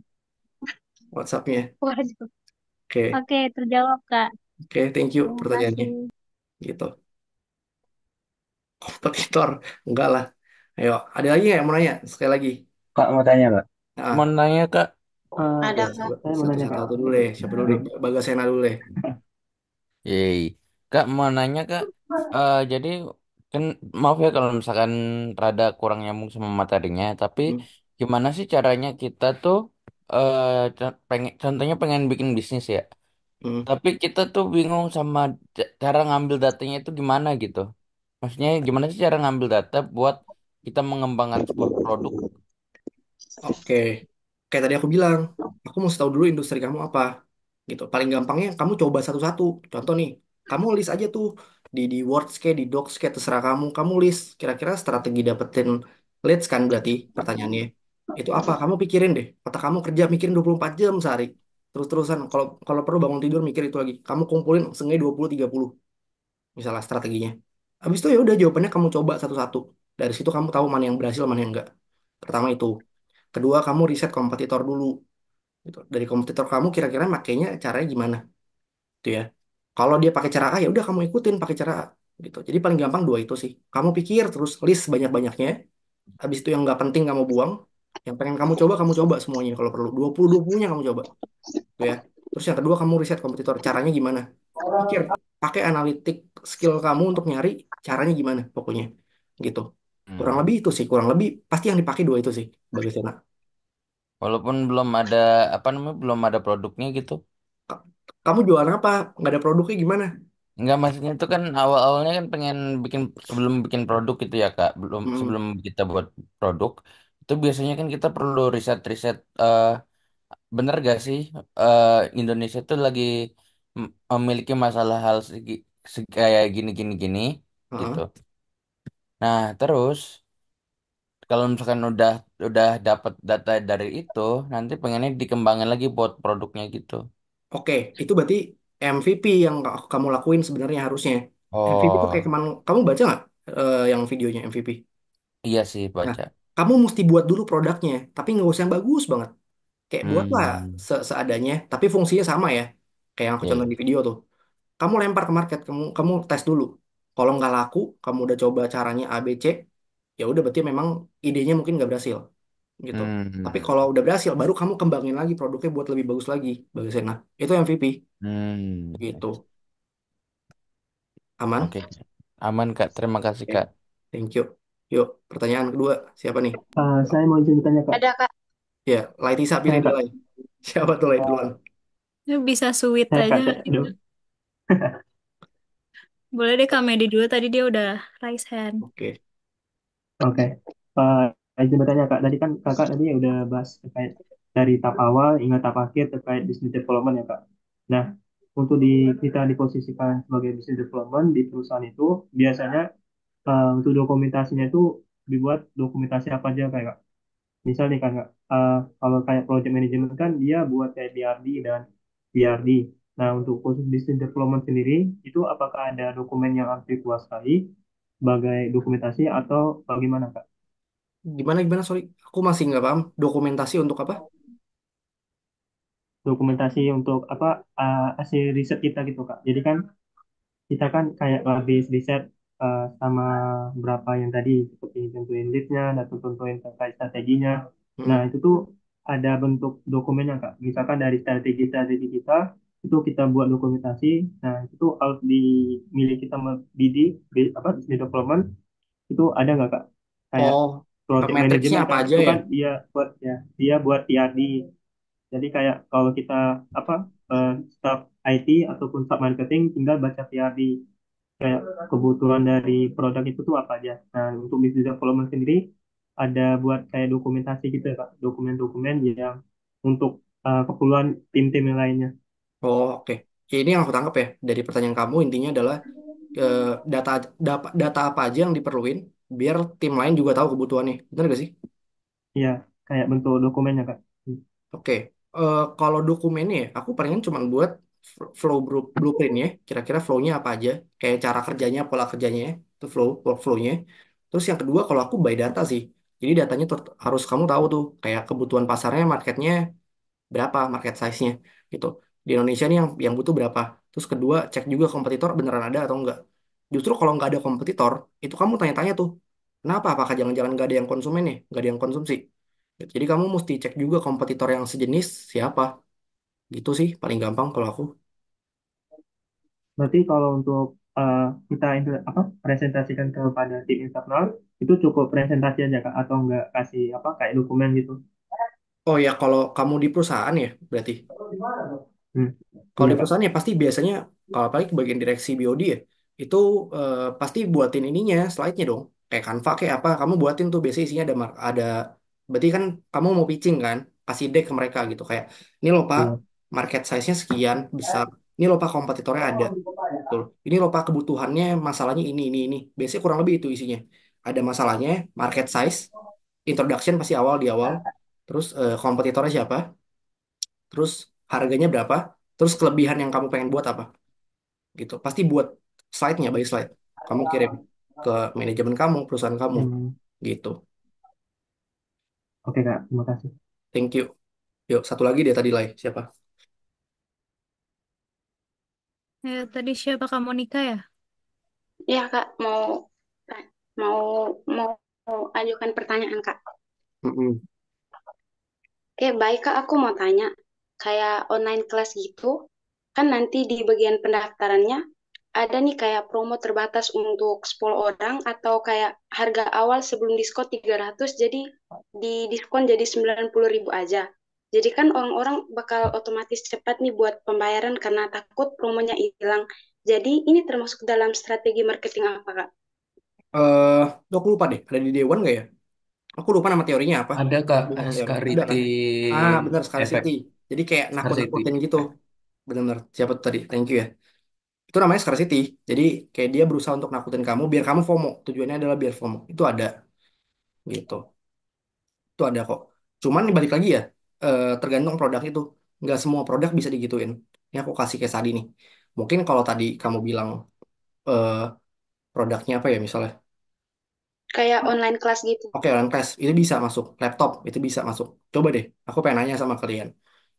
WhatsApp-nya.
Waduh.
Oke,
Oke, terjawab, Kak.
oke, thank you
Terima
pertanyaannya.
kasih.
Gitu. Kompetitor. Enggak lah. Ayo, ada lagi nggak yang mau nanya? Sekali lagi.
Kak mau tanya Kak.
Mau
Ah,
nanya Kak,
Ada
ya,
Kak.
Saya mau nanya Kak.
satu-satu dulu deh. Siapa dulu?
Dari
Bagasena dulu deh.
yey, Kak mau nanya Kak, jadi kan maaf ya kalau misalkan rada kurang nyambung sama materinya, tapi
Hmm,
gimana sih caranya kita tuh, contohnya pengen bikin bisnis ya,
hmm.
tapi kita tuh bingung sama cara ngambil datanya itu gimana gitu. Maksudnya gimana sih cara ngambil data buat kita mengembangkan sebuah produk?
Oke. Kayak tadi aku bilang, aku mau tahu dulu industri kamu apa. Gitu. Paling gampangnya kamu coba satu-satu. Contoh nih, kamu list aja tuh di Words kayak di Docs kayak terserah kamu. Kamu list kira-kira strategi dapetin leads kan berarti pertanyaannya. Itu apa? Kamu pikirin deh. Otak kamu kerja mikirin 24 jam sehari. Terus-terusan. Kalau kalau perlu bangun tidur mikir itu lagi. Kamu kumpulin seenggaknya 20-30 misalnya strateginya. Habis itu ya udah jawabannya kamu coba satu-satu. Dari situ kamu tahu mana yang berhasil, mana yang enggak. Pertama itu. Kedua, kamu riset kompetitor dulu. Gitu. Dari kompetitor kamu kira-kira makainya caranya gimana, gitu ya. Kalau dia pakai cara A ya udah kamu ikutin pakai cara A. Gitu. Jadi paling gampang dua itu sih. Kamu pikir terus list banyak-banyaknya. Habis itu yang nggak penting kamu buang. Yang pengen kamu coba semuanya kalau perlu. 20-20-nya kamu coba. Gitu ya. Terus yang kedua kamu riset kompetitor. Caranya gimana? Pikir, pakai analitik skill kamu untuk nyari caranya gimana pokoknya. Gitu. Kurang
Hmm.
lebih itu sih, kurang lebih pasti yang dipakai dua itu sih bagi Sena.
Walaupun belum ada apa namanya, belum ada produknya gitu.
Ka- Kamu jualan apa? Nggak ada produknya gimana?
Enggak, maksudnya itu kan awal-awalnya kan pengen bikin, sebelum bikin produk gitu ya Kak. Belum,
Hmm.
sebelum kita buat produk itu biasanya kan kita perlu riset-riset, bener gak sih Indonesia tuh lagi memiliki masalah hal kayak gini gitu.
Heeh.
Nah, terus kalau misalkan udah dapat data dari itu, nanti pengennya dikembangin lagi buat produknya gitu.
Oke, itu berarti MVP yang kamu lakuin sebenarnya harusnya. MVP itu kayak
Oh,
kemana? Kamu baca nggak yang videonya MVP?
iya sih
Nah,
baca.
kamu mesti buat dulu produknya, tapi nggak usah yang bagus banget. Kayak buatlah
Hmm,
seadanya, tapi fungsinya sama ya. Kayak yang aku
iya,
contoh
iya.
di video tuh. Kamu lempar ke market, kamu tes dulu. Kalau nggak laku, kamu udah coba caranya A, B, C, ya udah berarti memang idenya mungkin nggak berhasil gitu. Tapi
Hmm,
kalau udah berhasil, baru kamu kembangin lagi produknya buat lebih bagus lagi, bagus Nah, itu MVP
iya.
gitu. Aman?
Oke, aman Kak. Terima kasih
Oke,
Kak.
thank you. Yuk, pertanyaan kedua, siapa nih?
Saya mau izin bertanya Kak.
Ada Kak.
Ya, Laitisa pilih
Saya
dulu.
Kak.
Siapa tuh Lait duluan?
Bisa sweet
Saya
aja
Kak.
kali.
Aduh.
Boleh deh Kak Medi dulu. Tadi dia udah raise hand.
Oke.
Oke. Izin bertanya Kak. Tadi kan Kakak tadi udah bahas terkait dari tahap awal hingga tahap akhir terkait business development ya Kak. Nah, untuk kita diposisikan sebagai business development di perusahaan itu biasanya untuk dokumentasinya itu dibuat dokumentasi apa aja kayak Kak? Misal nih kan Kak, kalau kayak project management kan dia buat kayak BRD dan BRD. Nah, untuk khusus business development sendiri, itu apakah ada dokumen yang harus dikuasai sebagai dokumentasi atau bagaimana Kak?
Gimana, sorry. Aku masih nggak paham. Dokumentasi untuk apa?
Dokumentasi untuk apa hasil riset kita gitu Kak. Jadi kan kita kan kayak habis riset sama berapa yang tadi seperti tentuin lead-nya dan tentuin terkait strateginya. Nah,
Hmm.
itu tuh ada bentuk dokumennya Kak. Misalkan dari strategi-strategi kita itu kita buat dokumentasi. Nah, itu tuh harus dimiliki sama BD, apa business development itu ada nggak Kak? Kayak
Oh,
project
matriksnya
management
apa
kan
aja
itu
ya?
kan dia buat PRD. Jadi kayak kalau kita apa staff IT ataupun staff marketing tinggal baca PRD kayak kebutuhan dari produk itu tuh apa aja. Nah, untuk business development sendiri ada buat kayak dokumentasi gitu ya Kak, dokumen-dokumen yang untuk keperluan tim-tim yang lainnya.
Oh, oke. Ya, ini yang aku tangkap ya dari pertanyaan kamu intinya adalah eh, data data apa aja yang diperluin biar tim lain juga tahu kebutuhannya. Benar gak sih?
Iya, kayak bentuk dokumennya Kak.
Oke, kalau dokumennya, ya, aku palingan cuma buat flow blueprintnya, kira-kira flow-nya apa aja, kayak cara kerjanya, pola kerjanya, itu workflow-nya. Terus yang kedua, kalau aku by data sih, jadi datanya tuh harus kamu tahu tuh, kayak kebutuhan pasarnya, marketnya berapa, market size-nya, gitu. Di Indonesia nih yang butuh berapa. Terus kedua, cek juga kompetitor beneran ada atau enggak. Justru kalau nggak ada kompetitor, itu kamu tanya-tanya tuh, kenapa? Apakah jangan-jangan nggak ada yang konsumen nih, nggak ada yang konsumsi? Jadi kamu mesti cek juga kompetitor yang sejenis siapa. Gitu sih paling gampang kalau aku.
Berarti kalau untuk kita apa presentasikan kepada tim internal itu cukup presentasi aja Kak atau enggak kasih apa kayak dokumen gitu.
Oh ya, kalau kamu di perusahaan ya berarti.
Hmm.
Kalau
Iya
di
Kak.
perusahaan ya pasti biasanya kalau apalagi bagian direksi BOD ya, itu pasti buatin ininya, slide-nya dong. Kayak Canva kayak apa, kamu buatin tuh biasanya isinya ada berarti kan kamu mau pitching kan, kasih deck ke mereka gitu kayak ini loh Pak,
Iya.
market size-nya sekian besar. Ini loh Pak kompetitornya ada. Betul. Ini loh Pak kebutuhannya, masalahnya ini. Biasanya kurang lebih itu isinya. Ada masalahnya, market size, introduction pasti di awal. Terus kompetitornya siapa? Terus harganya berapa? Terus kelebihan yang kamu pengen buat apa? Gitu. Pasti buat slide-nya by slide. Kamu kirim ke manajemen kamu, perusahaan kamu.
Hmm.
Gitu.
Oke Kak, terima kasih.
Thank you. Yuk, satu lagi dia tadi lah. Siapa?
Tadi siapa Kak Monica ya?
Iya Kak, mau mau mau ajukan pertanyaan Kak.
Mm-mm.
Oke, baik Kak, aku mau tanya. kayak online kelas gitu, kan nanti di bagian pendaftarannya ada nih kayak promo terbatas untuk 10 orang atau kayak harga awal sebelum diskon 300 jadi di diskon jadi 90.000 aja. Jadi kan orang-orang bakal otomatis cepat nih buat pembayaran karena takut promonya hilang. Jadi ini termasuk dalam strategi marketing apa, Kak?
Eh, aku lupa deh, ada di Dewan nggak ya? Aku lupa nama teorinya apa.
Ada Kak,
Bukan teori. Ada
Scarcity
kan? Ah, benar
efek.
scarcity. Jadi kayak
Scarcity.
nakut-nakutin gitu. Benar-benar. Siapa tuh tadi? Thank you ya. Itu namanya scarcity. Jadi kayak dia berusaha untuk nakutin kamu biar kamu FOMO. Tujuannya adalah biar FOMO. Itu ada gitu. Itu ada kok. Cuman balik lagi ya, tergantung produk itu. Nggak semua produk bisa digituin. Ini aku kasih case tadi nih. Mungkin kalau tadi kamu bilang eh, produknya apa ya misalnya.
Kayak online kelas gitu.
Oke, online class itu bisa masuk. Laptop itu bisa masuk. Coba deh, aku pengen nanya sama kalian.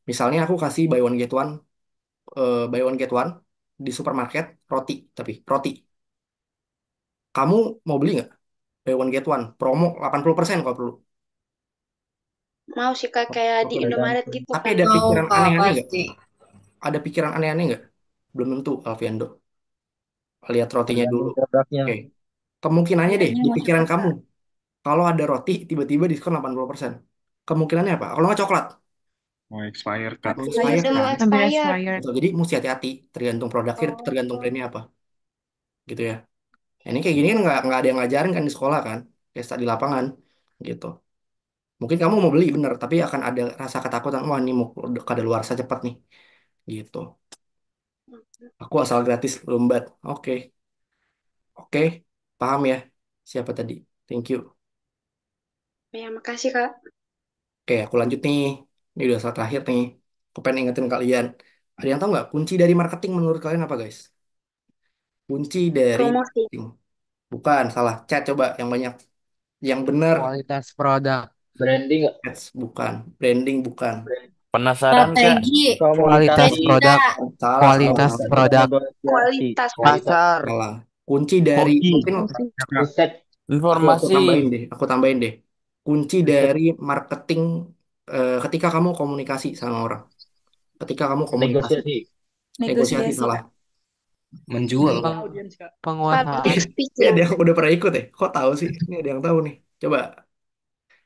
Misalnya aku kasih buy one get one di supermarket roti, tapi roti. Kamu mau beli nggak? Buy one get one, promo 80% kalau perlu.
Mau sih Kak kayak di Indomaret gitu
Tapi
kan.
ada
Mau
pikiran
Kak,
aneh-aneh nggak?
pasti.
Ada pikiran aneh-aneh nggak? Belum tentu, Alfiando. Lihat rotinya dulu.
Tergantung produknya.
Oke. Kemungkinannya deh,
Kayaknya
di
masuk
pikiran kamu.
akal.
Kalau ada roti, tiba-tiba diskon 80%. Kemungkinannya apa? Kalau nggak coklat,
Mau expired Kak.
mau
Kayak
expired
udah mau
kan?
Sampai
expired.
expired.
Betul. Jadi mesti hati-hati. Tergantung produknya, tergantung brandnya apa. Gitu ya. Nah, ini kayak gini kan nggak ada yang ngajarin kan di sekolah kan. Kayak di lapangan. Gitu. Mungkin kamu mau beli bener, tapi akan ada rasa ketakutan. Wah ini mau kadaluarsa cepat nih. Gitu. Aku asal gratis lumbat. Oke. Oke. Paham ya. Siapa tadi? Thank you.
Ya, makasih Kak.
Oke, aku lanjut nih. Ini udah saat terakhir nih. Aku pengen ingetin kalian. Ada yang tahu nggak kunci dari marketing menurut kalian apa, guys? Kunci dari
Promosi.
marketing. Bukan, salah. Chat coba yang banyak. Yang benar.
Kualitas produk.
Branding nggak?
Ads bukan. Branding bukan.
Penasaran Kak?
Strategi.
Kualitas
Komunikasi.
produk.
Beda.
Salah,
Kualitas
salah,
produk.
Kualitas.
Pasar.
salah. Kunci dari
Hoki.
mungkin
Riset.
aku
Informasi.
tambahin deh. Aku tambahin deh. Kunci
Riset.
dari marketing ketika kamu komunikasi sama orang. Ketika kamu komunikasi.
Negosiasi.
Negosiasi
Negosiasi.
salah.
Menjual.
Penguasaan.
Public
Ini
speaking.
ada yang udah pernah ikut ya? Kok tahu sih? Ini ada yang tahu nih. Coba.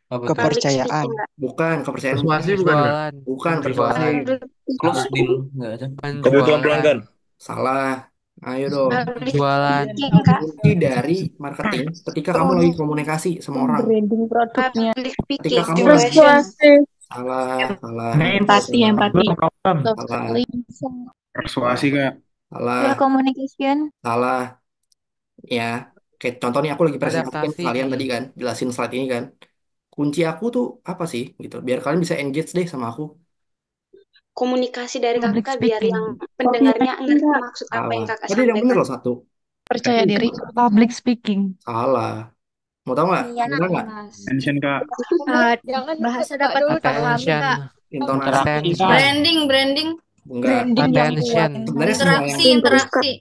Apa tuh?
Public
Kepercayaan.
speaking Kak.
Bukan kepercayaan.
Persuasi bukan Kak?
Penjualan.
Bukan persuasi.
Penjualan.
Close deal nggak ada.
Kebutuhan
Penjualan.
pelanggan.
Salah. Ayo dong.
Public
Penjualan.
speaking Kak.
Kunci dari marketing ketika kamu lagi komunikasi sama orang.
Branding produknya.
Public
Ketika
speaking.
kamu lagi
Persuasi.
salah.
Empati, empati.
Salah.
Persuasi Kak.
Salah.
Communication.
Salah. Ya. Kayak contoh nih aku lagi presentasiin
Adaptasi.
kalian tadi kan, jelasin slide ini kan. Kunci aku tuh apa sih gitu. Biar kalian bisa engage deh sama aku.
Komunikasi dari
Public
Kakak biar
speaking.
yang pendengarnya ngerti maksud apa yang
Salah.
Kakak
Tadi ada yang bener
sampaikan.
loh satu.
Percaya diri.
Public speaking.
Salah. Mau tahu nggak? Bener nggak?
Mention Kak.
Bahasa dapat dipahami,
Attention.
Kak.
Intonasi.
Attention.
Branding.
Enggak.
Attention.
Sebenarnya semua yang
Interaksi.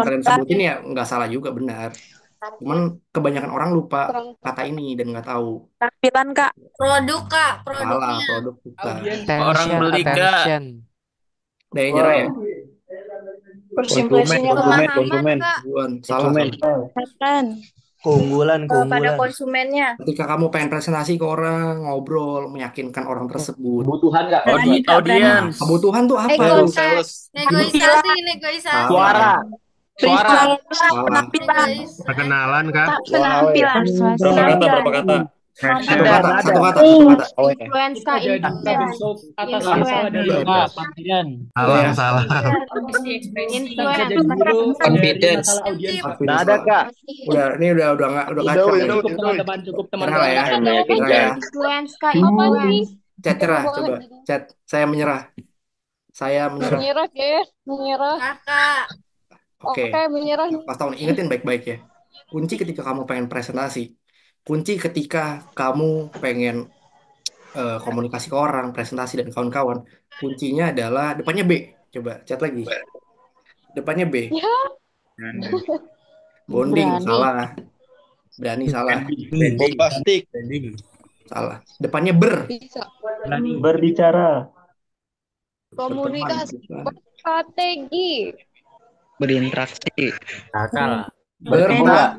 kalian sebutin ya nggak salah juga benar. Cuman kebanyakan orang lupa kata ini dan nggak tahu.
Tampilan Kak.
Produk, Kak.
Salah,
Produknya.
produk bukan.
Orang
Attention.
beli Kak.
Attention.
Udah yang nyerah ya?
Simulasinya pemahaman,
konsumen.
Kak.
Bukan. Salah.
Konsumen.
Salah.
Keunggulan.
Pada konsumennya.
Ketika kamu pengen presentasi ke orang, ngobrol, meyakinkan orang tersebut.
Kebutuhan nggak?
Audiens.
Kebutuhan tuh apa?
Negosiasi.
Suara.
Salah.
Perkenalan Kak.
Penampilan.
Berapa kata?
Satu kata.
Influence Kak.
Salah.
Confidence.
Nggak ada Kak.
Udah nggak kacau. Nyerah lah ya. Nyerah ya.
Influence Kak.
Chat cerah, coba. Chat, saya menyerah.
Kakak.
Oke. Pas tahun ingetin baik-baik ya. Kunci ketika kamu pengen presentasi. Kunci ketika kamu pengen komunikasi ke orang, presentasi dan kawan-kawan. Kuncinya adalah depannya B. Coba chat lagi. Depannya B. Bonding salah. Berani salah.
Bombastik.
Salah. Depannya ber.
Berbicara.
Berteman,
Komunikasi,
bukan.
strategi.
Berinteraksi.
Kakak lah.
Berta,
Enggak.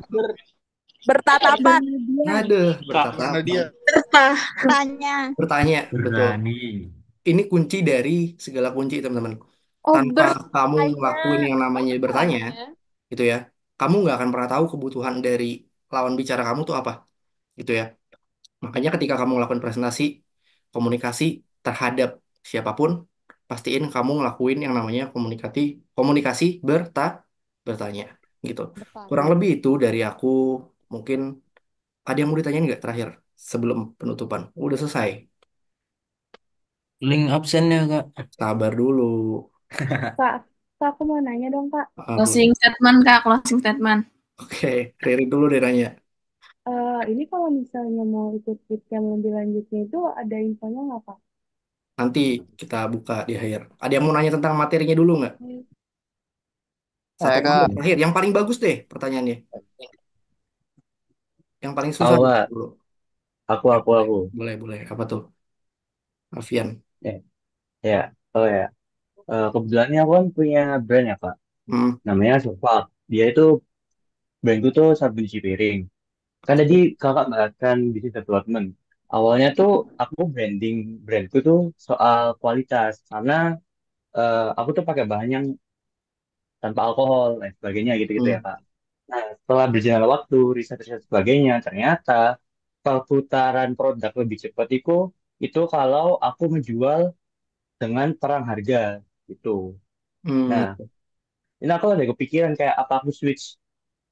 Bertatapan.
ada
Kak,
bertatapan.
Nadia.
Bertanya.
Bertanya, betul.
Berani.
Ini kunci dari segala kunci, teman-teman.
Oh,
Tanpa kamu
bertanya.
ngelakuin yang namanya bertanya,
Bertanya.
gitu ya, kamu nggak akan pernah tahu kebutuhan dari lawan bicara kamu tuh apa, gitu ya. Makanya ketika kamu melakukan presentasi, komunikasi terhadap siapapun, pastiin kamu ngelakuin yang namanya komunikasi bertanya, gitu. Kurang
Bertanya.
lebih itu dari aku. Mungkin ada yang mau ditanyain nggak terakhir sebelum penutupan? Udah selesai.
Link absennya kak.
Sabar dulu.
Kak, Kak, aku mau nanya dong, Kak.
Boleh.
Closing statement, Kak. Closing statement.
Oke, Riri dulu deh nanya.
Ini kalau misalnya mau ikut bootcamp lebih lanjutnya itu ada infonya nggak, Kak?
Nanti kita buka di akhir. Ada yang mau nanya tentang materinya dulu nggak? Satu
Saya
nomor
kak.
terakhir. Yang paling bagus deh pertanyaannya. Yang paling susah
Aku kak.
dulu.
Aku.
Boleh, boleh. Apa tuh? Alfian.
Ya, ya. Oh ya. Kebetulan aku kan punya brand ya kak.
Hmm.
Namanya Sofak. Dia itu brandku tuh sabun cuci piring. Kan tadi kakak bahaskan business development. Awalnya tuh aku brandku tuh soal kualitas karena aku tuh pakai bahan yang tanpa alkohol dan sebagainya gitu-gitu ya
Hmm.
kak. Nah, setelah berjalan waktu, riset-riset sebagainya, ternyata perputaran produk lebih cepat itu kalau aku menjual dengan perang harga gitu.
Hmm.
Nah, ini aku ada kepikiran kayak apa aku switch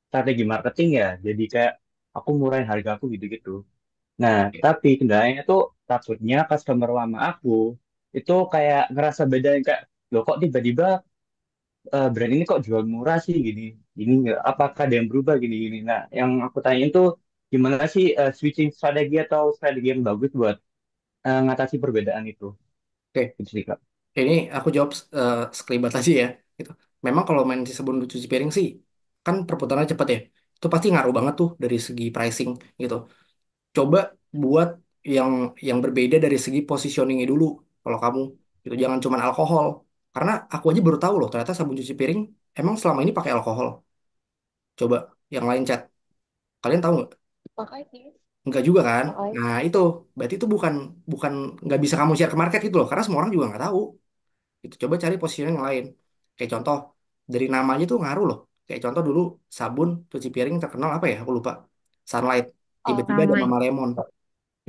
strategi marketing ya, jadi kayak aku murahin harga aku gitu-gitu. Nah, tapi kendalanya tuh takutnya customer lama aku itu kayak ngerasa beda kayak loh kok tiba-tiba brand ini kok jual murah sih gini ini nggak apakah ada yang berubah gini gini. Nah, yang aku tanyain tuh gimana sih switching strategi atau strategi yang bagus buat ngatasi perbedaan itu
Oke,
gitu sih kak.
ini aku jawab sekelibat aja ya. Gitu. Memang kalau main si sabun cuci piring sih, kan perputarannya cepat ya. Itu pasti ngaruh banget tuh dari segi pricing gitu. Coba buat yang berbeda dari segi positioningnya dulu kalau kamu gitu, jangan cuman alkohol, karena aku aja baru tahu loh ternyata sabun cuci piring emang selama ini pakai alkohol. Coba yang lain chat, kalian tahu nggak?
Pakai sih.
Nggak juga kan?
Pakai.
Nah itu berarti itu bukan bukan nggak bisa kamu share ke market gitu loh, karena semua orang juga nggak tahu. Itu coba cari positioning yang lain. Kayak contoh dari namanya tuh ngaruh loh. Kayak contoh dulu sabun cuci piring terkenal apa ya? Aku lupa. Sunlight.
Oh,
Tiba-tiba ada
Sunlight.
Mama Lemon,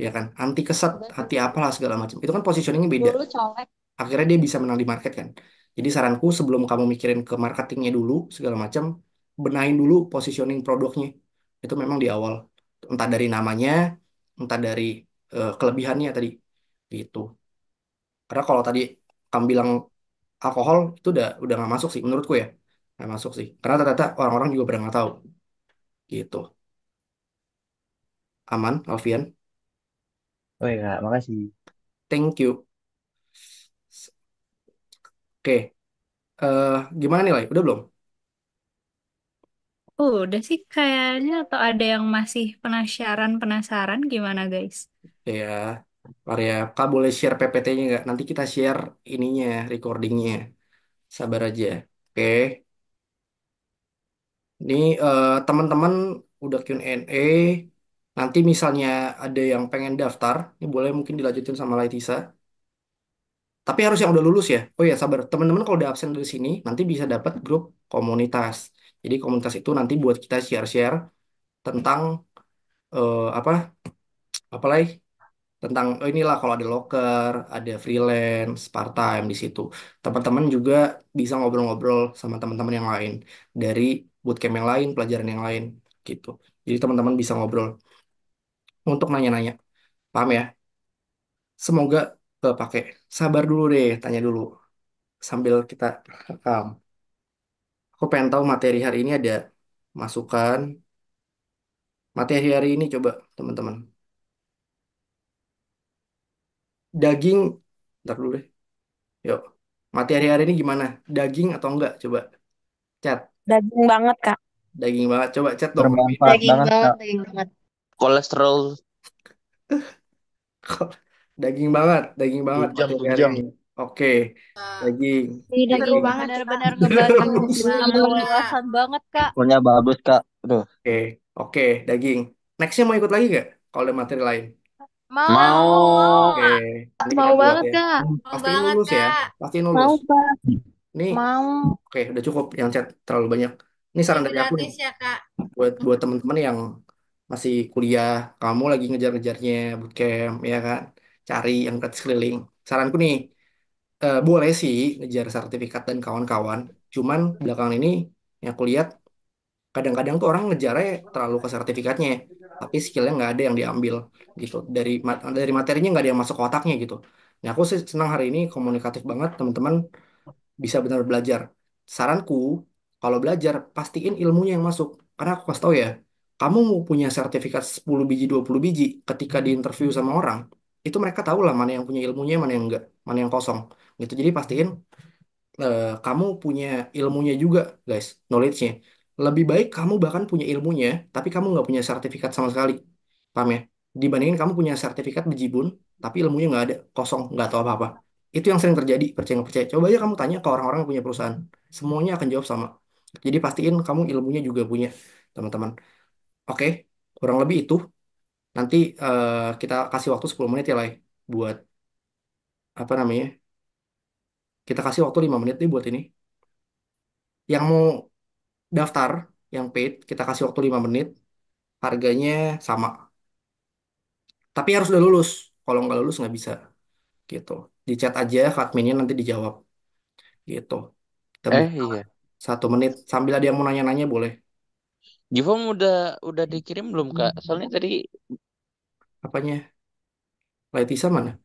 ya kan, anti keset, anti apalah segala macam, itu kan positioningnya beda,
dulu colek.
akhirnya dia bisa menang di market kan. Jadi saranku sebelum kamu mikirin ke marketingnya dulu segala macam, benahin dulu positioning produknya, itu memang di awal, entah dari namanya, entah dari kelebihannya tadi gitu. Karena kalau tadi kamu bilang alkohol itu udah nggak masuk sih menurutku ya, nggak masuk sih karena ternyata orang-orang juga pada nggak tahu gitu. Aman, Alfian.
Oh ya kak, makasih.
Thank you. Oke, gimana nih, Lai? Udah belum?
Udah sih kayaknya atau ada yang masih penasaran gimana guys?
Ya, Arya, Kak boleh share PPT-nya nggak? Nanti kita share ininya, recordingnya. Sabar aja. Oke, ini teman-teman udah Q&A. Nanti misalnya ada yang pengen daftar, ini boleh mungkin dilanjutin sama Laitisa. Tapi harus yang udah lulus ya. Oh ya, sabar. Teman-teman kalau udah absen dari sini, nanti bisa dapat grup komunitas. Jadi komunitas itu nanti buat kita share-share tentang apa? Apalagi tentang inilah kalau ada loker, ada freelance, part time di situ. Teman-teman juga bisa ngobrol-ngobrol sama teman-teman yang lain dari bootcamp yang lain, pelajaran yang lain gitu. Jadi teman-teman bisa ngobrol untuk nanya-nanya. Paham ya? Semoga pakai. Sabar dulu deh, tanya dulu sambil kita rekam. Aku pengen tahu materi hari ini ada masukan. Materi hari ini coba teman-teman. Daging, ntar dulu deh. Yuk. Materi hari ini gimana? Daging atau enggak? Coba chat.
Daging banget, Kak.
Daging banget. Coba chat dong.
Bermanfaat
Daging
banget,
banget,
Kak.
daging banget.
Kolesterol
Daging banget. Daging banget
Dujam,
materi hari
dujam.
ini. Oke, daging.
Ini
Seru
daging.
banget, Kak.
Benar-benar ngebantu
Bagus.
nambah wawasan banget, Kak.
Pokoknya bagus, Kak. Aduh.
Oke, oke, daging. Nextnya mau ikut lagi nggak? Kalau ada materi lain.
Mau.
Oke, nanti kita
Mau
buat
banget,
ya.
Kak.
Mau
Pastiin
banget,
lulus ya.
Kak.
Pastiin
Mau,
lulus.
Kak.
Nih,
Mau.
oke, udah cukup yang chat terlalu banyak. Ini saran
Ini
dari aku nih
gratis ya, Kak.
buat teman-teman yang masih kuliah, kamu lagi ngejar-ngejarnya bootcamp ya kan, cari yang gratis keliling. Saranku nih, boleh sih ngejar sertifikat dan kawan-kawan. Cuman belakangan ini yang aku lihat kadang-kadang tuh orang ngejarnya terlalu ke sertifikatnya, tapi skillnya nggak ada yang diambil gitu dari materinya nggak ada yang masuk ke otaknya gitu. Nah aku sih senang hari ini komunikatif banget teman-teman bisa benar belajar. Saranku, kalau belajar, pastiin ilmunya yang masuk. Karena aku kasih tahu ya, kamu mau punya sertifikat 10 biji, 20 biji, ketika di interview sama orang, itu mereka tahu lah mana yang punya ilmunya, mana yang enggak, mana yang kosong. Gitu. Jadi pastiin kamu punya ilmunya juga, guys, knowledge-nya. Lebih baik kamu bahkan punya ilmunya, tapi kamu nggak punya sertifikat sama sekali. Paham ya? Dibandingin kamu punya sertifikat bejibun, tapi ilmunya nggak ada, kosong, nggak tahu apa-apa. Itu yang sering terjadi, percaya nggak percaya. Coba aja kamu tanya ke orang-orang yang punya perusahaan. Semuanya akan jawab sama. Jadi pastiin kamu ilmunya juga punya, teman-teman. Oke, kurang lebih itu. Nanti kita kasih waktu 10 menit ya, Lai. Buat, apa namanya, kita kasih waktu 5 menit nih buat ini. Yang mau daftar yang paid kita kasih waktu 5 menit, harganya sama, tapi harus udah lulus. Kalau nggak lulus nggak bisa gitu. Di chat aja ke adminnya, nanti dijawab gitu. Kita buka
Iya.
1 menit sambil ada yang mau nanya-nanya boleh.
Givom udah dikirim belum, Kak? Soalnya tadi
Apanya? Laetisa mana?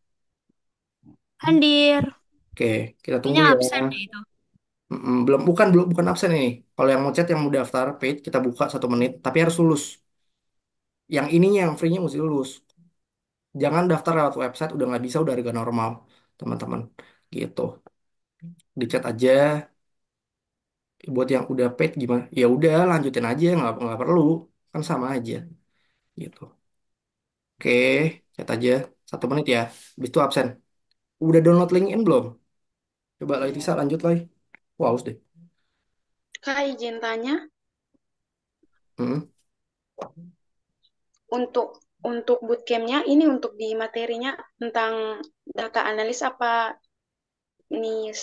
Hadir.
Oke, kita tunggu
Kayaknya
ya.
absen deh itu.
Belum bukan absen ini. Kalau yang mau chat yang mau daftar paid kita buka 1 menit, tapi harus lulus. Yang ininya yang free-nya mesti lulus. Jangan daftar lewat website udah nggak bisa, udah harga normal, teman-teman. Gitu. Di chat aja. Buat yang udah paid gimana? Ya udah lanjutin aja, nggak perlu, kan sama aja gitu. Oke, chat aja 1 menit ya. Habis itu absen. Udah download LinkedIn belum? Coba lagi Tisa lanjut lagi. Wow, haus deh.
Kak, izin tanya,
Hmm.
untuk bootcampnya ini untuk di materinya tentang data analis apa nih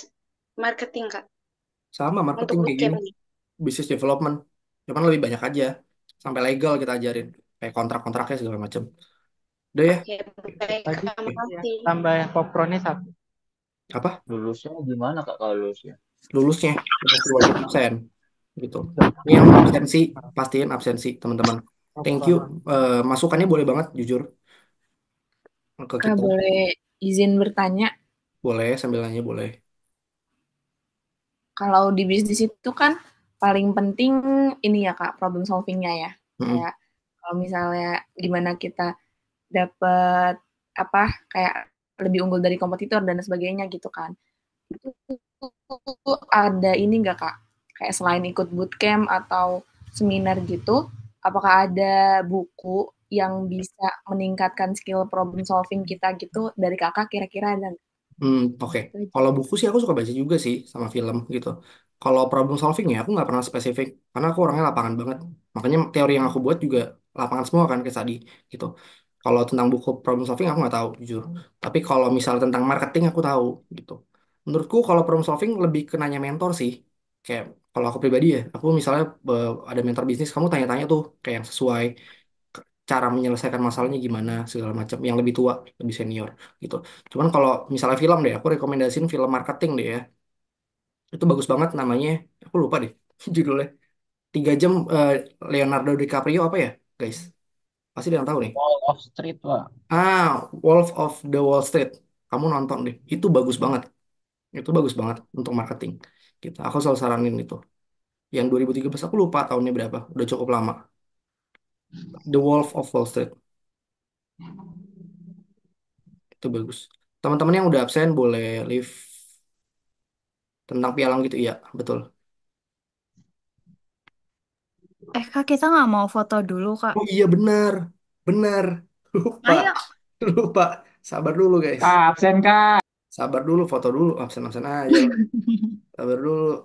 marketing, Kak?
Sama
Untuk
marketing kayak gini,
bootcamp nih.
business development. Cuman lebih banyak aja. Sampai legal kita ajarin. Kayak kontrak-kontraknya segala macam. Udah ya?
Oke, baik,
Lagi
Kak, makasih.
tambah popronnya satu.
Apa?
Lulusnya gimana Kak kalau lulusnya?
Lulusnya pasti wajib absen gitu. Ini yang absensi, pastiin absensi, teman-teman. Thank you. Masukannya boleh banget, jujur ke
Kak,
kita.
boleh izin bertanya?
Boleh, sambil nanya boleh.
Kalau di bisnis itu kan paling penting ini ya Kak, problem solving-nya ya. Kayak kalau misalnya gimana kita dapat apa kayak lebih unggul dari kompetitor dan sebagainya gitu kan. Itu ada ini nggak Kak? Kayak selain ikut bootcamp atau seminar gitu, apakah ada buku yang bisa meningkatkan skill problem solving kita gitu dari Kakak kira-kira ada nggak?
Oke.
Itu aja.
Kalau buku sih aku suka baca juga sih sama film gitu. Kalau problem solving ya aku nggak pernah spesifik karena aku orangnya lapangan banget. Makanya teori yang aku buat juga lapangan semua kan kayak tadi gitu. Kalau tentang buku problem solving aku nggak tahu jujur. Tapi kalau misal tentang marketing aku tahu gitu. Menurutku kalau problem solving lebih ke nanya mentor sih. Kayak kalau aku pribadi ya, aku misalnya ada mentor bisnis, kamu tanya-tanya tuh kayak yang sesuai cara menyelesaikan masalahnya gimana segala macam yang lebih tua lebih senior gitu. Cuman kalau misalnya film deh aku rekomendasiin film marketing deh ya, itu bagus banget namanya, aku lupa deh judulnya. 3 jam, Leonardo DiCaprio apa ya guys, pasti ada yang tahu nih.
Wall of Street, Pak.
Wolf of the Wall Street, kamu nonton deh, itu bagus banget, itu bagus banget untuk marketing gitu. Aku selalu saranin itu yang 2013, aku lupa tahunnya berapa, udah cukup lama. The Wolf of Wall Street itu bagus. Teman-teman yang udah absen boleh leave. Tentang pialang gitu, iya, betul.
Kak, kita nggak mau foto dulu, Kak.
Oh iya benar, benar. Lupa,
Ayo.
lupa. Sabar dulu guys.
Kak, absen Kak.
Sabar dulu, foto dulu, absen-absen aja. Sabar dulu.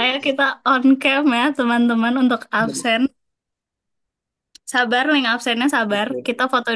Ayo kita on cam ya teman-teman untuk absen. Sabar, link absennya sabar.
Oke.
Kita foto